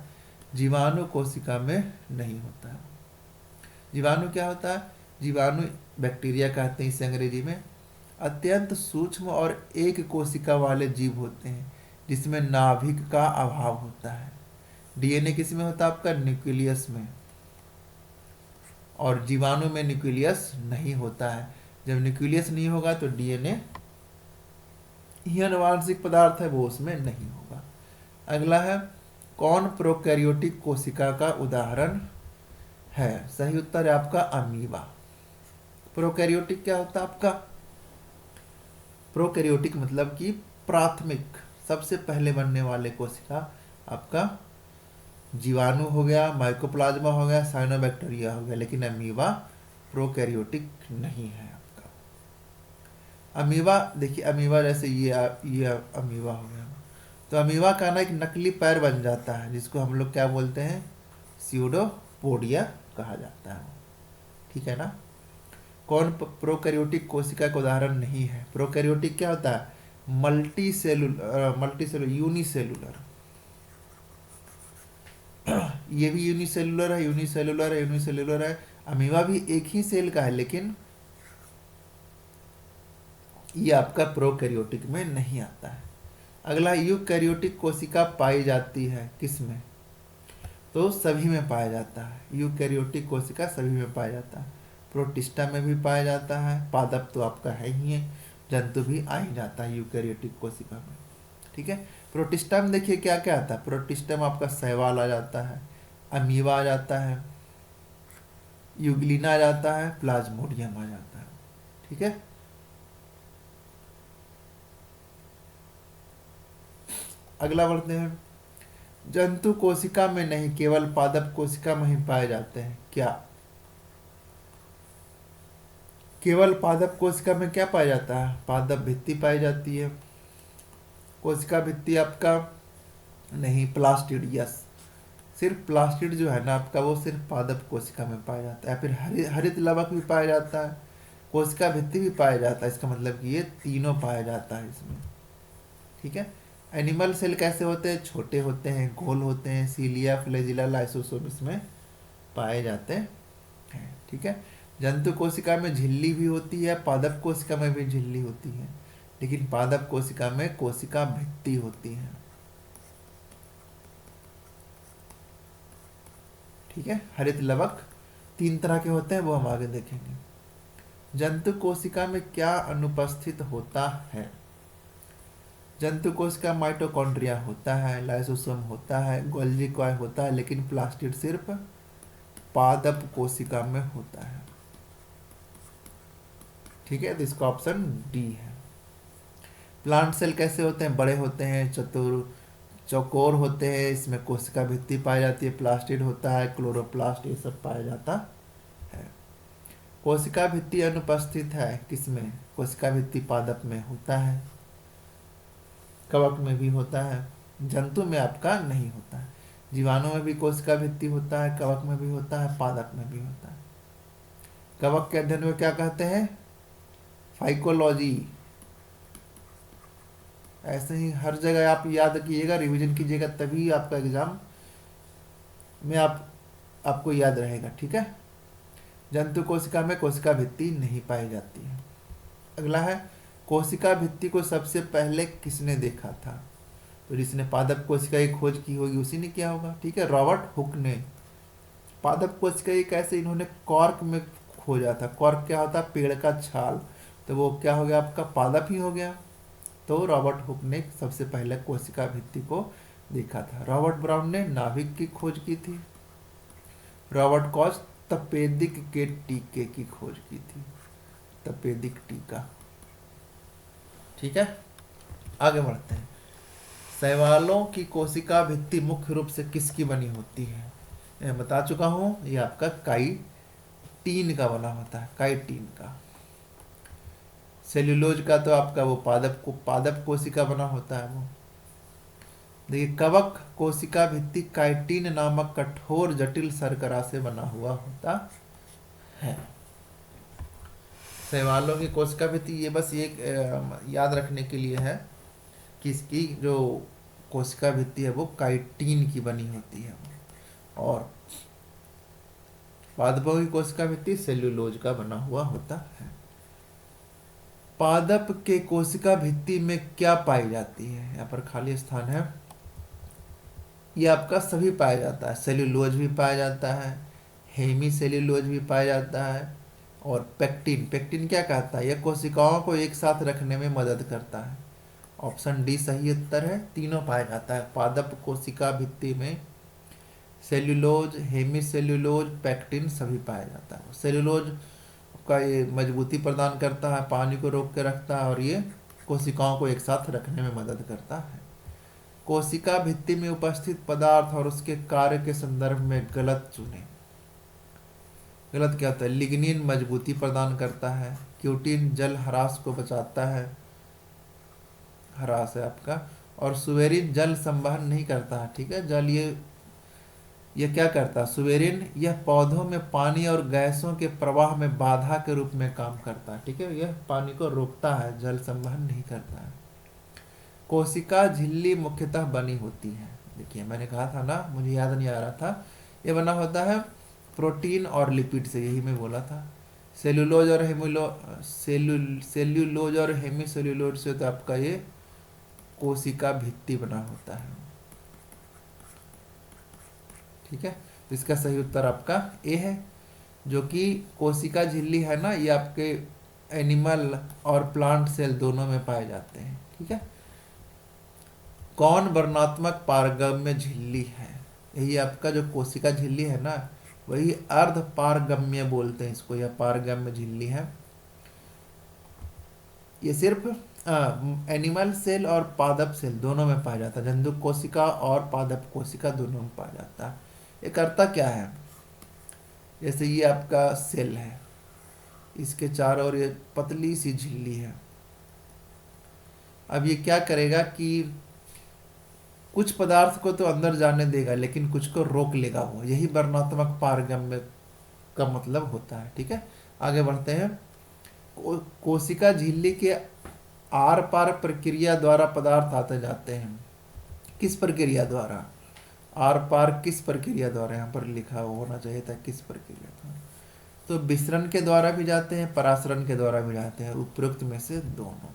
जीवाणु कोशिका में नहीं होता है। जीवाणु क्या होता है? जीवाणु बैक्टीरिया कहते हैं इसे अंग्रेजी में, अत्यंत सूक्ष्म और एक कोशिका वाले जीव होते हैं जिसमें नाभिक का अभाव होता है। डीएनए किस में होता है आपका? न्यूक्लियस में, और जीवाणु में न्यूक्लियस नहीं होता है। जब न्यूक्लियस नहीं होगा तो डीएनए ही अनुवांशिक पदार्थ है, वो उसमें नहीं होगा। अगला है, कौन प्रोकैरियोटिक कोशिका का उदाहरण है? सही उत्तर है आपका अमीबा। प्रोकैरियोटिक क्या होता है आपका? प्रोकैरियोटिक मतलब कि प्राथमिक, सबसे पहले बनने वाले कोशिका आपका जीवाणु हो गया, माइकोप्लाज्मा हो गया, साइनोबैक्टीरिया हो गया, लेकिन अमीबा प्रोकैरियोटिक नहीं है आपका। अमीबा देखिए, अमीबा जैसे ये अमीबा हो गया, तो अमीबा का ना एक नकली पैर बन जाता है, जिसको हम लोग क्या बोलते हैं? स्यूडोपोडिया कहा जाता है। ठीक है ना। कौन प्रोकैरियोटिक कोशिका का उदाहरण नहीं है? प्रोकैरियोटिक क्या होता है? मल्टीसेलुलर यूनिसेलुलर, ये भी यूनिसेलुलर है, यूनिसेलुलर है, यूनिसेलुलर है। अमीबा भी एक ही सेल का है, लेकिन ये आपका प्रोकैरियोटिक में नहीं आता है। अगला, यूकैरियोटिक कोशिका पाई जाती है किसमें? तो सभी में पाया जाता है। यूकैरियोटिक कोशिका सभी में पाया जाता है, प्रोटिस्टा में भी पाया जाता है, पादप तो आपका है ही है, जंतु भी आ ही जाता है यूकैरियोटिक कोशिका में। ठीक है, प्रोटिस्टा में देखिए क्या क्या आता है। प्रोटिस्टा में आपका शैवाल आ जाता है, अमीबा आ जाता है, यूग्लिना आ जाता है, प्लाज्मोडियम आ जाता है। ठीक है, अगला बढ़ते हैं। जंतु कोशिका में नहीं, केवल पादप कोशिका में ही पाए जाते हैं। क्या? केवल पादप कोशिका में क्या पाया जाता है? पादप भित्ति पाई जाती है। कोशिका भित्ति आपका नहीं, प्लास्टिड, यस, सिर्फ प्लास्टिड जो है ना आपका, वो सिर्फ पादप कोशिका में पाया जाता है। फिर हरित लवक भी पाया जाता है, कोशिका भित्ति भी पाया जाता है, इसका मतलब कि ये तीनों पाया जाता है इसमें। ठीक है, एनिमल सेल कैसे होते हैं? छोटे होते हैं, गोल होते हैं, सीलिया, फ्लैजिला, लाइसोसोम इसमें पाए जाते हैं। ठीक है, जंतु कोशिका में झिल्ली भी होती है, पादप कोशिका में भी झिल्ली होती है, लेकिन पादप कोशिका में कोशिका भित्ति होती है। ठीक है, हरित लवक तीन तरह के होते हैं, वो हम आगे देखेंगे। जंतु कोशिका में क्या अनुपस्थित होता है? जंतु कोशिका माइटोकॉन्ड्रिया होता है, लाइसोसोम होता है, गोल्जी कॉय होता है, लेकिन प्लास्टिड सिर्फ पादप कोशिका में होता है। ठीक है, तो इसका ऑप्शन डी है। प्लांट सेल कैसे होते हैं? बड़े होते हैं, चौकोर होते हैं, इसमें कोशिका भित्ति पाई जाती है, प्लास्टिड होता है, क्लोरोप्लास्ट, ये सब पाया जाता है। कोशिका भित्ति अनुपस्थित है किसमें? कोशिका भित्ति पादप में होता है, कवक में भी होता है, जंतु में आपका नहीं होता है। जीवाणु में भी कोशिका भित्ति होता है, कवक में भी होता है, पादप में भी होता है। कवक के अध्ययन में क्या कहते हैं? फाइकोलॉजी। ऐसे ही हर जगह आप याद कीजिएगा, रिवीजन कीजिएगा, तभी आपका एग्जाम में आपको याद रहेगा। ठीक है, जंतु कोशिका में कोशिका भित्ति नहीं पाई जाती है। अगला है, कोशिका भित्ति को सबसे पहले किसने देखा था? तो जिसने पादप कोशिका की खोज की होगी उसी ने किया होगा। ठीक है, रॉबर्ट हुक ने पादप कोशिका की कैसे, इन्होंने कॉर्क में खोजा था। कॉर्क क्या होता है? पेड़ का छाल। तो वो क्या हो गया आपका? पादप ही हो गया। तो रॉबर्ट हुक ने सबसे पहले कोशिका भित्ति को देखा था। रॉबर्ट ब्राउन ने नाभिक की खोज की थी। रॉबर्ट कॉच तपेदिक के टीके की खोज की थी। तपेदिक टीका। ठीक है, आगे बढ़ते हैं। शैवालों की कोशिका भित्ति मुख्य रूप से किसकी बनी होती है? मैं बता चुका हूं, ये आपका काइटिन का बना होता है, काइटिन का। सेल्यूलोज का तो आपका वो पादप कोशिका बना होता है वो। देखिए, कवक कोशिका भित्ति काइटिन नामक कठोर जटिल शर्करा से बना हुआ होता है। शैवालों की कोशिका भित्ति, ये बस एक याद रखने के लिए है कि इसकी जो कोशिका भित्ति है वो काइटिन की बनी होती है, और पादपों की कोशिका भित्ति सेल्यूलोज का बना हुआ होता है। पादप के कोशिका भित्ति में क्या पाई जाती है? यहाँ पर खाली स्थान है, ये आपका सभी पाया जाता है। सेल्यूलोज भी पाया जाता है, हेमी सेल्यूलोज भी पाया जाता है, और पेक्टिन। पेक्टिन क्या कहता है? यह कोशिकाओं को एक साथ रखने में मदद करता है। ऑप्शन डी सही उत्तर है, तीनों पाया जाता है पादप कोशिका भित्ति में। सेल्यूलोज, हेमी सेल्यूलोज, पेक्टिन सभी पाया जाता है। सेल्यूलोज का ये मजबूती प्रदान करता है, पानी को रोक के रखता है, और ये कोशिकाओं को एक साथ रखने में मदद करता है। कोशिका भित्ति में उपस्थित पदार्थ और उसके कार्य के संदर्भ में गलत चुने। गलत क्या होता है? लिग्निन मजबूती प्रदान करता है, क्यूटिन जल ह्रास को बचाता है, ह्रास है आपका, और सुवेरिन जल संवहन नहीं करता है। ठीक है, जल ये क्या करता है? सुवेरिन यह पौधों में पानी और गैसों के प्रवाह में बाधा के रूप में काम करता है। ठीक है, यह पानी को रोकता है, जल संवहन नहीं करता है। कोशिका झिल्ली मुख्यतः बनी होती है, देखिए मैंने कहा था ना, मुझे याद नहीं आ रहा था, ये बना होता है प्रोटीन और लिपिड से, यही मैं बोला था। सेल्यूलोज और सेल्यूलोज और हेमी सेल्यूलोज से तो आपका ये कोशिका भित्ति बना होता है। ठीक है, तो इसका सही उत्तर आपका ए है, जो कि कोशिका झिल्ली है ना, ये आपके एनिमल और प्लांट सेल दोनों में पाए जाते हैं। ठीक है, कौन वर्णात्मक पारगम्य झिल्ली है? यही आपका जो कोशिका झिल्ली है ना, वही अर्ध पारगम्य बोलते हैं इसको, यह पारगम्य झिल्ली है। ये सिर्फ एनिमल सेल और पादप सेल दोनों में पाया जाता है, जंतु कोशिका और पादप कोशिका दोनों में पाया जाता है। ये करता क्या है? जैसे ये आपका सेल है, इसके चारों ओर ये पतली सी झिल्ली है। अब ये क्या करेगा कि कुछ पदार्थ को तो अंदर जाने देगा, लेकिन कुछ को रोक लेगा वो, यही वर्णात्मक पारगम्य का मतलब होता है। ठीक है, आगे बढ़ते हैं। कोशिका झिल्ली के आर पार प्रक्रिया द्वारा पदार्थ आते जाते हैं। किस प्रक्रिया द्वारा? आर पार किस प्रक्रिया द्वारा? यहाँ पर लिखा होना चाहिए था किस प्रक्रिया द्वारा। तो विसरण के द्वारा भी जाते हैं, परासरण के द्वारा भी जाते हैं, उपरोक्त में से दोनों।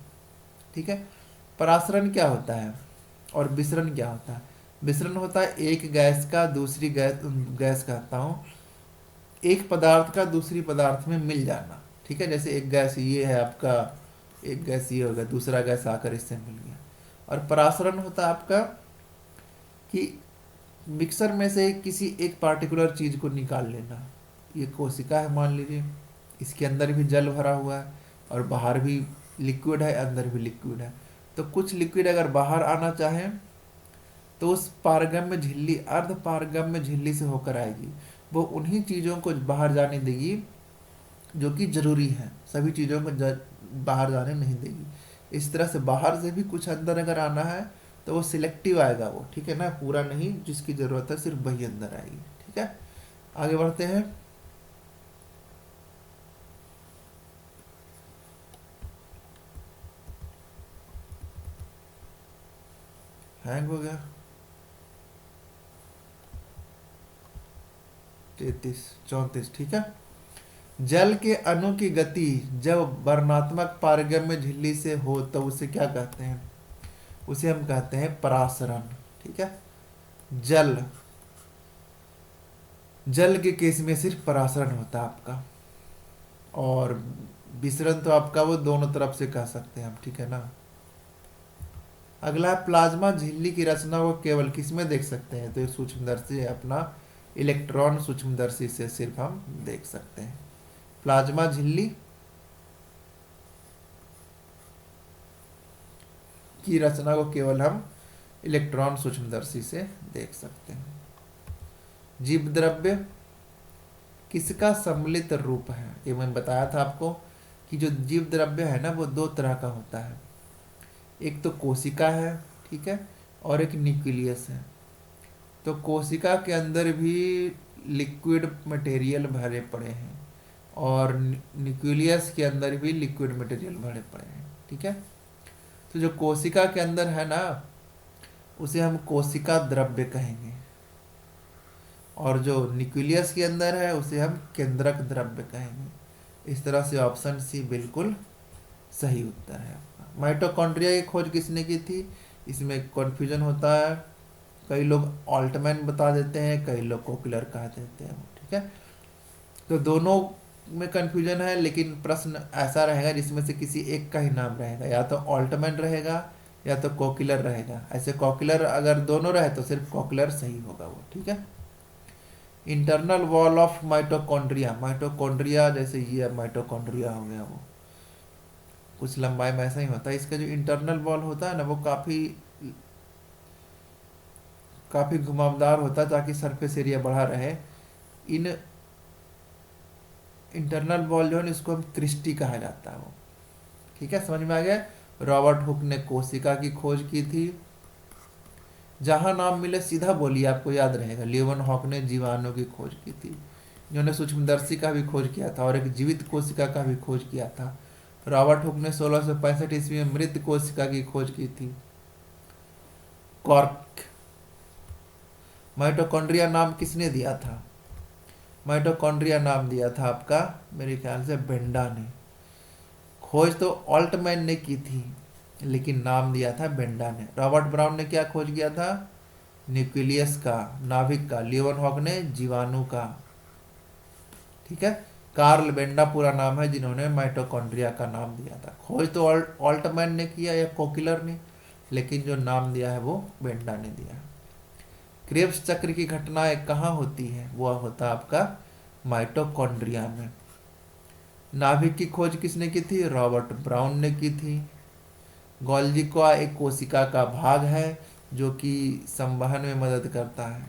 ठीक है, परासरण क्या होता है और विसरण क्या होता है? विसरण होता है एक गैस का दूसरी गैस कहता हूँ, एक पदार्थ का दूसरी पदार्थ में मिल जाना, ठीक है। जैसे एक गैस ये है आपका, एक गैस ये हो गया, दूसरा गैस आकर इससे मिल गया। और परासरण होता है आपका कि मिक्सर में से किसी एक पार्टिकुलर चीज को निकाल लेना। ये कोशिका है मान लीजिए, इसके अंदर भी जल भरा हुआ है और बाहर भी लिक्विड है, अंदर भी लिक्विड है। तो कुछ लिक्विड अगर बाहर आना चाहे तो उस पारगम्य झिल्ली, अर्ध पारगम्य झिल्ली से होकर आएगी। वो उन्हीं चीज़ों को बाहर जाने देगी जो कि जरूरी है, सभी चीज़ों को बाहर जाने नहीं देगी। इस तरह से बाहर से भी कुछ अंदर अगर आना है तो वो सिलेक्टिव आएगा वो, ठीक है ना, पूरा नहीं, जिसकी ज़रूरत है सिर्फ वही अंदर आएगी, ठीक है। आगे बढ़ते हैं। हैंग हो गया। 33 34, ठीक है। जल के अणु की गति जब वर्णात्मक पारगम्य झिल्ली से हो तो उसे क्या कहते हैं? उसे हम कहते हैं परासरण, ठीक है। जल जल के केस में सिर्फ परासरण होता है आपका, और विसरण तो आपका वो दोनों तरफ से कह सकते हैं हम, ठीक है ना। अगला प्लाज्मा झिल्ली की रचना को केवल किस में देख सकते हैं? तो सूक्ष्मदर्शी है अपना, इलेक्ट्रॉन सूक्ष्मदर्शी से सिर्फ हम देख सकते हैं। प्लाज्मा झिल्ली की रचना को केवल हम इलेक्ट्रॉन सूक्ष्मदर्शी से देख सकते हैं। जीव द्रव्य किसका सम्मिलित रूप है? ये मैंने बताया था आपको कि जो जीव द्रव्य है ना वो दो तरह का होता है, एक तो कोशिका है, ठीक है, और एक न्यूक्लियस है। तो कोशिका के अंदर भी लिक्विड मटेरियल भरे पड़े हैं और न्यूक्लियस के अंदर भी लिक्विड मटेरियल भरे पड़े हैं, ठीक है। तो जो कोशिका के अंदर है ना उसे हम कोशिका द्रव्य कहेंगे, और जो न्यूक्लियस के अंदर है उसे हम केंद्रक द्रव्य कहेंगे। इस तरह से ऑप्शन सी बिल्कुल सही उत्तर है आपका। माइटोकॉन्ड्रिया की खोज किसने की थी? इसमें कन्फ्यूजन होता है, कई लोग ऑल्टमैन बता देते हैं, कई लोग कोकलर कह देते हैं, ठीक है। तो दोनों में कन्फ्यूजन है, लेकिन प्रश्न ऐसा रहेगा जिसमें से किसी एक का ही नाम रहेगा, या तो ऑल्टमैन रहेगा या तो कोकलर रहेगा। ऐसे कोकलर अगर दोनों रहे तो सिर्फ कोकलर सही होगा वो, ठीक है। Internal wall of mitochondria, mitochondria जैसे ये माइटोकॉन्ड्रिया हो गया, वो कुछ लंबाई में ऐसा ही होता है। इसका जो इंटरनल वॉल होता है ना वो काफ़ी काफ़ी घुमावदार होता है ताकि सरफेस एरिया बढ़ा रहे। इन इंटरनल वॉल जो है ना इसको हम क्रिस्टी कहा जाता है वो, ठीक है, समझ में आ गया। रॉबर्ट हुक ने कोशिका की खोज की थी। जहां नाम मिले सीधा बोलिए, आपको याद रहेगा। लियोवन हॉक ने जीवाणु की खोज की थी, जिन्होंने सूक्ष्मदर्शी का भी खोज किया था और एक जीवित कोशिका का भी खोज किया था। रॉबर्ट हुक ने 1665 ईस्वी में मृत कोशिका की खोज की थी। कॉर्क। माइटोकॉन्ड्रिया नाम किसने दिया था? माइटोकॉन्ड्रिया नाम दिया था आपका मेरे ख्याल से बेंडा ने। खोज तो ऑल्टमैन ने की थी लेकिन नाम दिया था बेंडा ने। रॉबर्ट ब्राउन ने क्या खोज किया था? न्यूक्लियस का, नाभिक का। लियोवन हॉक ने जीवाणु का, ठीक है। कार्ल बेंडा पूरा नाम है जिन्होंने माइटोकॉन्ड्रिया का नाम दिया था। खोज तो ऑल्टमैन ने किया या कोकलर ने, लेकिन जो नाम दिया है वो बेंडा ने दिया। क्रेब्स चक्र की घटनाएं कहाँ होती है? वो होता है आपका माइटोकॉन्ड्रिया में। नाभिक की खोज किसने की थी? रॉबर्ट ब्राउन ने की थी। गोल्जी का एक कोशिका का भाग है जो कि संवहन में मदद करता है,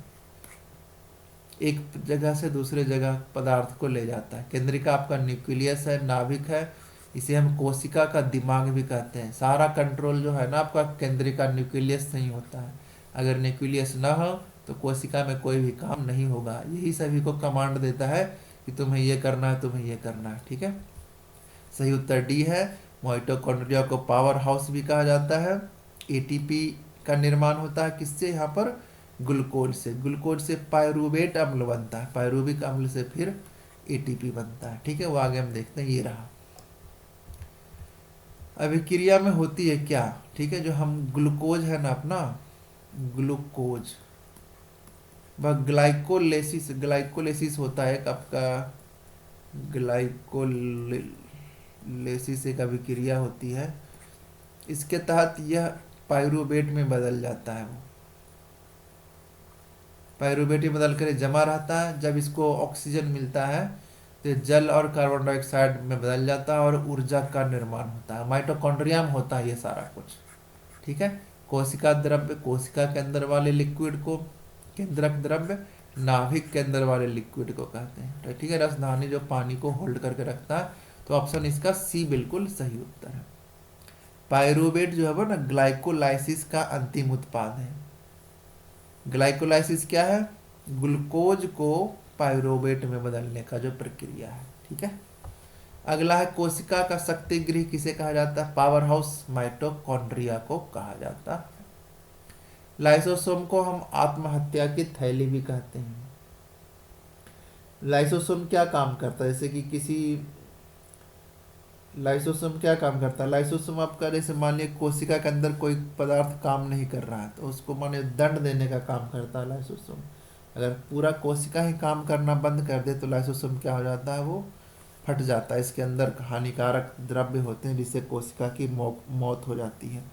एक जगह से दूसरे जगह पदार्थ को ले जाता है। केंद्रिका आपका न्यूक्लियस है, नाभिक है, इसे हम कोशिका का दिमाग भी कहते हैं। सारा कंट्रोल जो है ना आपका केंद्रिका न्यूक्लियस से ही होता है। अगर न्यूक्लियस ना हो तो कोशिका में कोई भी काम नहीं होगा। यही सभी को कमांड देता है कि तुम्हें ये करना है, तुम्हें ये करना है, ठीक है। सही उत्तर डी है। माइटोकॉन्ड्रिया को पावर हाउस भी कहा जाता है। एटीपी का निर्माण होता है किससे? यहाँ पर ग्लूकोज से। ग्लूकोज से पायरूवेट अम्ल बनता है, पायरूविक अम्ल से फिर एटीपी बनता है, ठीक है। वो आगे हम देखते हैं। ये रहा। अभिक्रिया में होती है क्या? ठीक है, जो हम ग्लूकोज है ना अपना, ग्लूकोज वह ग्लाइकोलेसिस ग्लाइकोलेसिस होता है एक आपका, ग्लाइकोलेसिस एक अभिक्रिया होती है, इसके तहत यह पाइरूवेट में बदल जाता है। वो पाइरूवेट में बदल कर जमा रहता है, जब इसको ऑक्सीजन मिलता है तो ये जल और कार्बन डाइऑक्साइड में बदल जाता है और ऊर्जा का निर्माण होता है। माइटोकॉन्ड्रिया में होता है ये सारा कुछ, ठीक है। कोशिका द्रव्य, कोशिका के अंदर वाले लिक्विड को केंद्रक द्रव्य, नाभिक के अंदर वाले लिक्विड को कहते हैं, तो ठीक है। रसधानी जो पानी को होल्ड करके रखता है, तो ऑप्शन इसका सी बिल्कुल सही उत्तर है। पायरूवेट जो है वो ना ग्लाइकोलाइसिस का अंतिम उत्पाद है। ग्लाइकोलाइसिस क्या है? ग्लूकोज को पायरूवेट में बदलने का जो प्रक्रिया है, ठीक है। अगला है कोशिका का शक्ति गृह किसे कहा जाता है? पावर हाउस माइटोकॉन्ड्रिया को कहा जाता है। लाइसोसोम को हम आत्महत्या की थैली भी कहते हैं। लाइसोसोम क्या काम करता है? जैसे कि किसी लाइसोसोम क्या काम करता है? लाइसोसोम आपका जैसे मान लिया कोशिका के अंदर कोई पदार्थ काम नहीं कर रहा है, तो उसको माने दंड देने का काम करता है लाइसोसोम। अगर पूरा कोशिका ही काम करना बंद कर दे तो लाइसोसोम क्या हो जाता है? वो फट जाता है। इसके अंदर हानिकारक द्रव्य होते हैं जिससे कोशिका की मौत हो जाती है,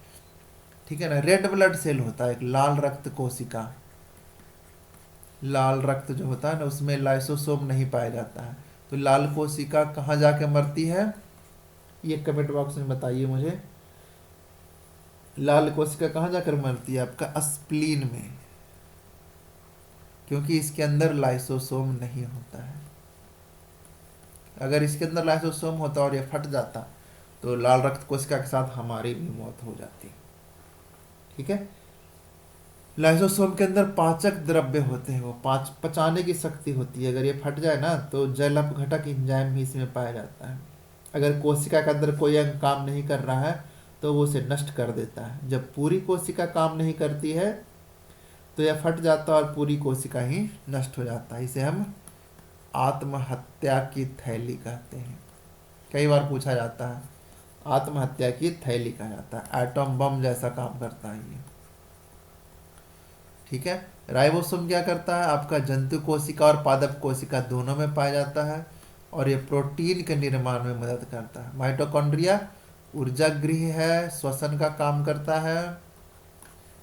ठीक है ना। रेड ब्लड सेल होता है एक, लाल रक्त कोशिका, लाल रक्त जो होता है ना उसमें लाइसोसोम नहीं पाया जाता है। तो लाल कोशिका कहाँ जाके मरती है? ये कमेंट बॉक्स में बताइए मुझे। लाल कोशिका कहाँ जाकर मरती है? आपका स्प्लीन में, क्योंकि इसके अंदर लाइसोसोम नहीं होता है। अगर इसके अंदर लाइसोसोम होता और ये फट जाता तो लाल रक्त कोशिका के साथ हमारी भी मौत हो जाती, ठीक है। लाइसोसोम के अंदर पाचक द्रव्य होते हैं, वो पचाने की शक्ति होती है। अगर ये फट जाए ना तो जल अपघटक एंजाइम भी इसमें पाया जाता है। अगर कोशिका के अंदर कोई अंग काम नहीं कर रहा है तो वो उसे नष्ट कर देता है। जब पूरी कोशिका काम नहीं करती है तो यह फट जाता है और पूरी कोशिका ही नष्ट हो जाता है। इसे हम आत्महत्या की थैली कहते हैं। कई बार पूछा जाता है, आत्महत्या की थैली कहा जाता है। एटम बम जैसा काम करता है ये, ठीक है। राइबोसोम क्या करता है? आपका जंतु कोशिका और पादप कोशिका दोनों में पाया जाता है और ये प्रोटीन के निर्माण में मदद करता है। माइटोकॉन्ड्रिया ऊर्जा गृह है, श्वसन का काम करता है,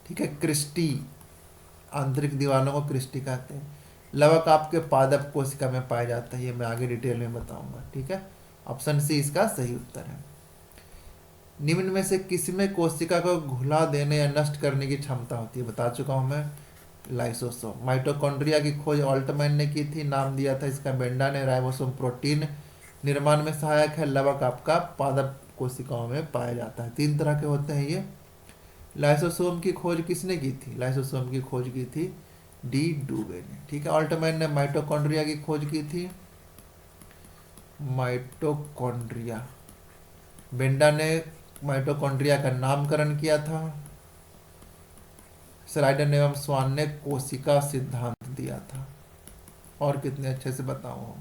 ठीक है। क्रिस्टी, आंतरिक दीवारों को क्रिस्टी कहते हैं। लवक आपके पादप कोशिका में पाया जाता है, ये मैं आगे डिटेल में बताऊंगा, ठीक है। ऑप्शन सी इसका सही उत्तर है। निम्न में से किसमें कोशिका को घुला देने या नष्ट करने की क्षमता होती है? बता चुका हूं मैं, लाइसोसोम। माइटोकॉन्ड्रिया की खोज ऑल्टमैन ने की थी, नाम दिया था इसका बेंडा ने। राइबोसोम प्रोटीन निर्माण में सहायक है। लवक आपका पादप कोशिकाओं में पाया जाता है। 3 तरह के होते हैं ये। लाइसोसोम की खोज किसने की थी? लाइसोसोम की खोज की थी डी डूबे ने, ठीक है। ऑल्टमैन ने माइटोकॉन्ड्रिया की खोज की थी, माइटोकॉन्ड्रिया। बेंडा ने माइटोकॉन्ड्रिया का नामकरण किया था। स्लाइडर एवं स्वान ने कोशिका सिद्धांत दिया था। और कितने अच्छे से बताऊं,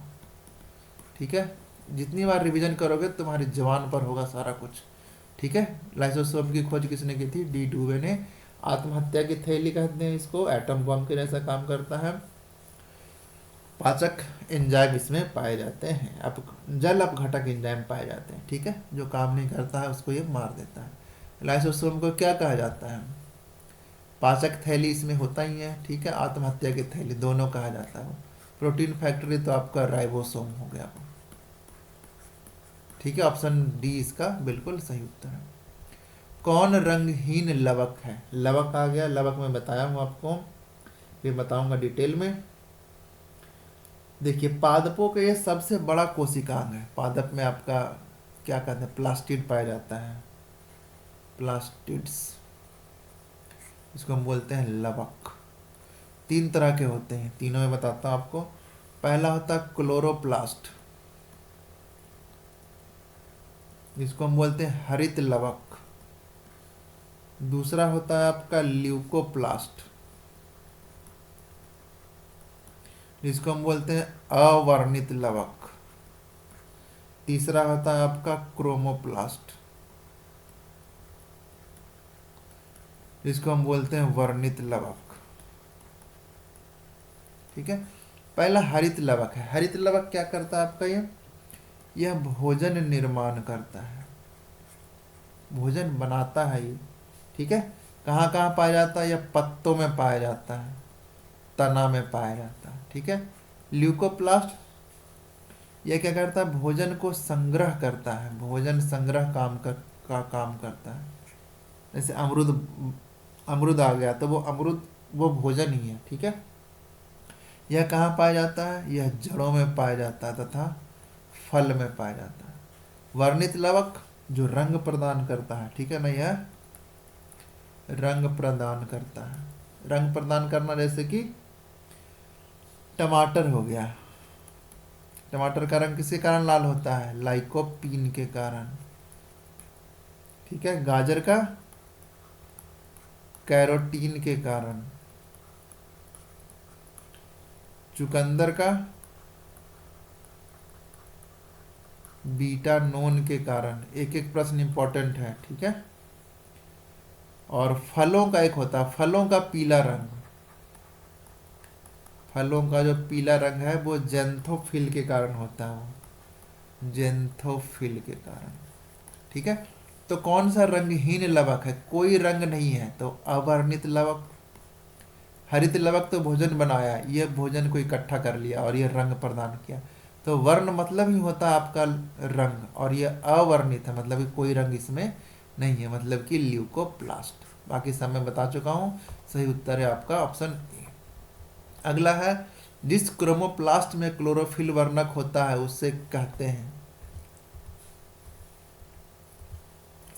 ठीक है। जितनी बार रिवीजन करोगे तुम्हारी जवान पर होगा सारा कुछ, ठीक है। लाइसोसोम की खोज किसने की थी? डी डूबे ने। आत्महत्या की थैली कहते हैं इसको, एटम बम के जैसा काम करता है। पाचक एंजाइम इसमें पाए जाते हैं, अब जल अपघटक एंजाइम पाए जाते हैं, ठीक है। जो काम नहीं करता है उसको ये मार देता है। लाइसोसोम को क्या कहा जाता है? पाचक थैली इसमें होता ही है, ठीक है। आत्महत्या की थैली दोनों कहा जाता है। प्रोटीन फैक्ट्री तो आपका राइबोसोम हो गया, ठीक है। ऑप्शन डी इसका बिल्कुल सही उत्तर है। कौन रंगहीन लवक है? लवक आ गया, लवक में बताया हूं आपको, फिर बताऊंगा डिटेल में। देखिए पादपों का ये सबसे बड़ा कोशिकांग है। पादप में आपका क्या कहते हैं? प्लास्टिड पाया जाता है, प्लास्टिड्स, इसको हम बोलते हैं लवक। 3 तरह के होते हैं, तीनों में बताता हूं आपको। पहला होता है क्लोरोप्लास्ट, जिसको हम बोलते हैं हरित लवक। दूसरा होता है आपका ल्यूकोप्लास्ट, जिसको हम बोलते हैं अवर्णित लवक। तीसरा होता है आपका क्रोमोप्लास्ट, जिसको हम बोलते हैं वर्णित लवक। ठीक है। पहला हरित लवक है। हरित लवक क्या करता है आपका? यह भोजन निर्माण करता है, भोजन बनाता है ये। ठीक है। कहाँ कहाँ पाया जाता है? यह पत्तों में पाया जाता है, तना में पाया जाता है। ठीक है। ल्यूकोप्लास्ट यह क्या करता है? भोजन को संग्रह करता है, भोजन संग्रह का काम करता है। जैसे अमरूद, अमरूद आ गया तो वो अमरूद वो भोजन ही है। ठीक है। यह कहाँ पाया जाता है? यह जड़ों में पाया जाता है तथा फल में पाया जाता है। वर्णित लवक जो रंग प्रदान करता है। ठीक है ना, यह रंग प्रदान करता है। रंग प्रदान करना जैसे कि टमाटर हो गया, टमाटर का रंग किसके कारण लाल होता है? लाइकोपीन के कारण। ठीक है। गाजर का कैरोटीन के कारण। चुकंदर का बीटा नोन के कारण। एक एक प्रश्न इंपॉर्टेंट है। ठीक है। और फलों का एक होता है, फलों का पीला रंग, फलों का जो पीला रंग है वो जेंथोफिल के कारण होता है, वो जेंथोफिल के कारण। ठीक है। तो कौन सा रंगहीन लवक है? कोई रंग नहीं है तो अवर्णित लवक। हरित लवक तो भोजन बनाया, ये भोजन को इकट्ठा कर लिया और ये रंग प्रदान किया। तो वर्ण मतलब ही होता है आपका रंग, और ये अवर्णित है मतलब कि कोई रंग इसमें नहीं है, मतलब कि ल्यूकोप्लास्ट। बाकी सब मैं बता चुका हूँ। सही उत्तर है आपका ऑप्शन ए। अगला है, जिस क्रोमोप्लास्ट में क्लोरोफिल वर्णक होता है उससे कहते हैं,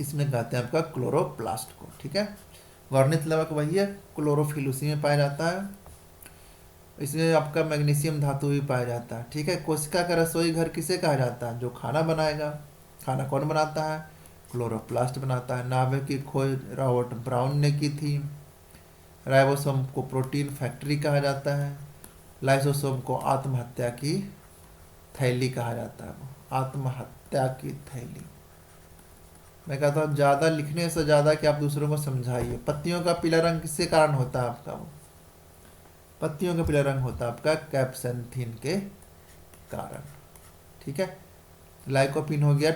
इसमें कहते हैं आपका क्लोरोप्लास्ट को। ठीक है। वर्णित लवक वही है, क्लोरोफिल उसी में पाया जाता है। इसमें आपका मैग्नीशियम धातु भी पाया जाता है। ठीक है। कोशिका का रसोई घर किसे कहा जाता है? जो खाना बनाएगा। खाना कौन बनाता है? क्लोरोप्लास्ट बनाता है। नाभिक की खोज रॉबर्ट ब्राउन ने की थी। राइबोसोम को प्रोटीन फैक्ट्री कहा जाता है। लाइसोसोम को आत्महत्या की थैली कहा जाता है, आत्महत्या की थैली। मैं कहता हूँ ज़्यादा लिखने से ज़्यादा कि आप दूसरों को समझाइए। पत्तियों का पीला रंग किसके कारण होता है आपका? वो पत्तियों का पीला रंग होता है आपका कैप्सेंथिन के कारण। ठीक है। लाइकोपिन हो गया,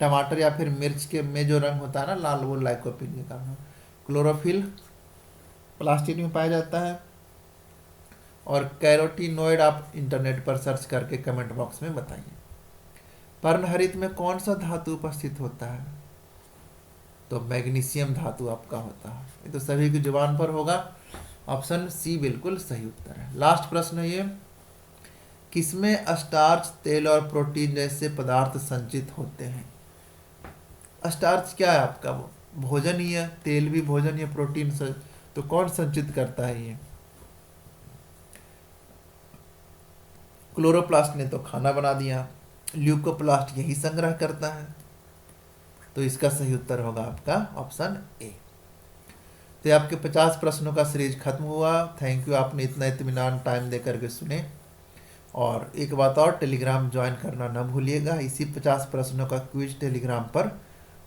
टमाटर या फिर मिर्च के में जो रंग होता है ना लाल, वो लाइकोपिन के कारण। क्लोरोफिल प्लास्टिक में पाया जाता है। और कैरोटीनोइड आप इंटरनेट पर सर्च करके कमेंट बॉक्स में बताइए। पर्णहरित में कौन सा धातु उपस्थित होता है? तो मैग्नीशियम धातु आपका होता है। ये तो सभी की जुबान पर होगा। ऑप्शन सी बिल्कुल सही उत्तर है। लास्ट प्रश्न है ये, किसमें स्टार्च, तेल और प्रोटीन जैसे पदार्थ संचित होते हैं? स्टार्च क्या है आपका? वो भोजन ही है, तेल भी भोजन है, प्रोटीन से तो कौन संचित करता है? ये क्लोरोप्लास्ट ने तो खाना बना दिया, ल्यूकोप्लास्ट यही संग्रह करता है। तो इसका सही उत्तर होगा आपका ऑप्शन ए। तो आपके 50 प्रश्नों का सीरीज खत्म हुआ। थैंक यू, आपने इतना इत्मीनान टाइम दे करके सुने। और एक बात और, टेलीग्राम ज्वाइन करना ना भूलिएगा, इसी 50 प्रश्नों का क्विज टेलीग्राम पर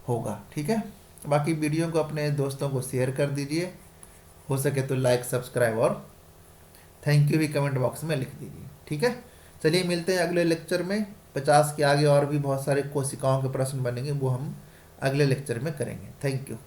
होगा। ठीक है। बाकी वीडियो को अपने दोस्तों को शेयर कर दीजिए, हो सके तो लाइक, सब्सक्राइब और थैंक यू भी कमेंट बॉक्स में लिख दीजिए। ठीक है। चलिए मिलते हैं अगले लेक्चर में। 50 के आगे और भी बहुत सारे कोशिकाओं के प्रश्न बनेंगे, वो हम अगले लेक्चर में करेंगे। Thank you.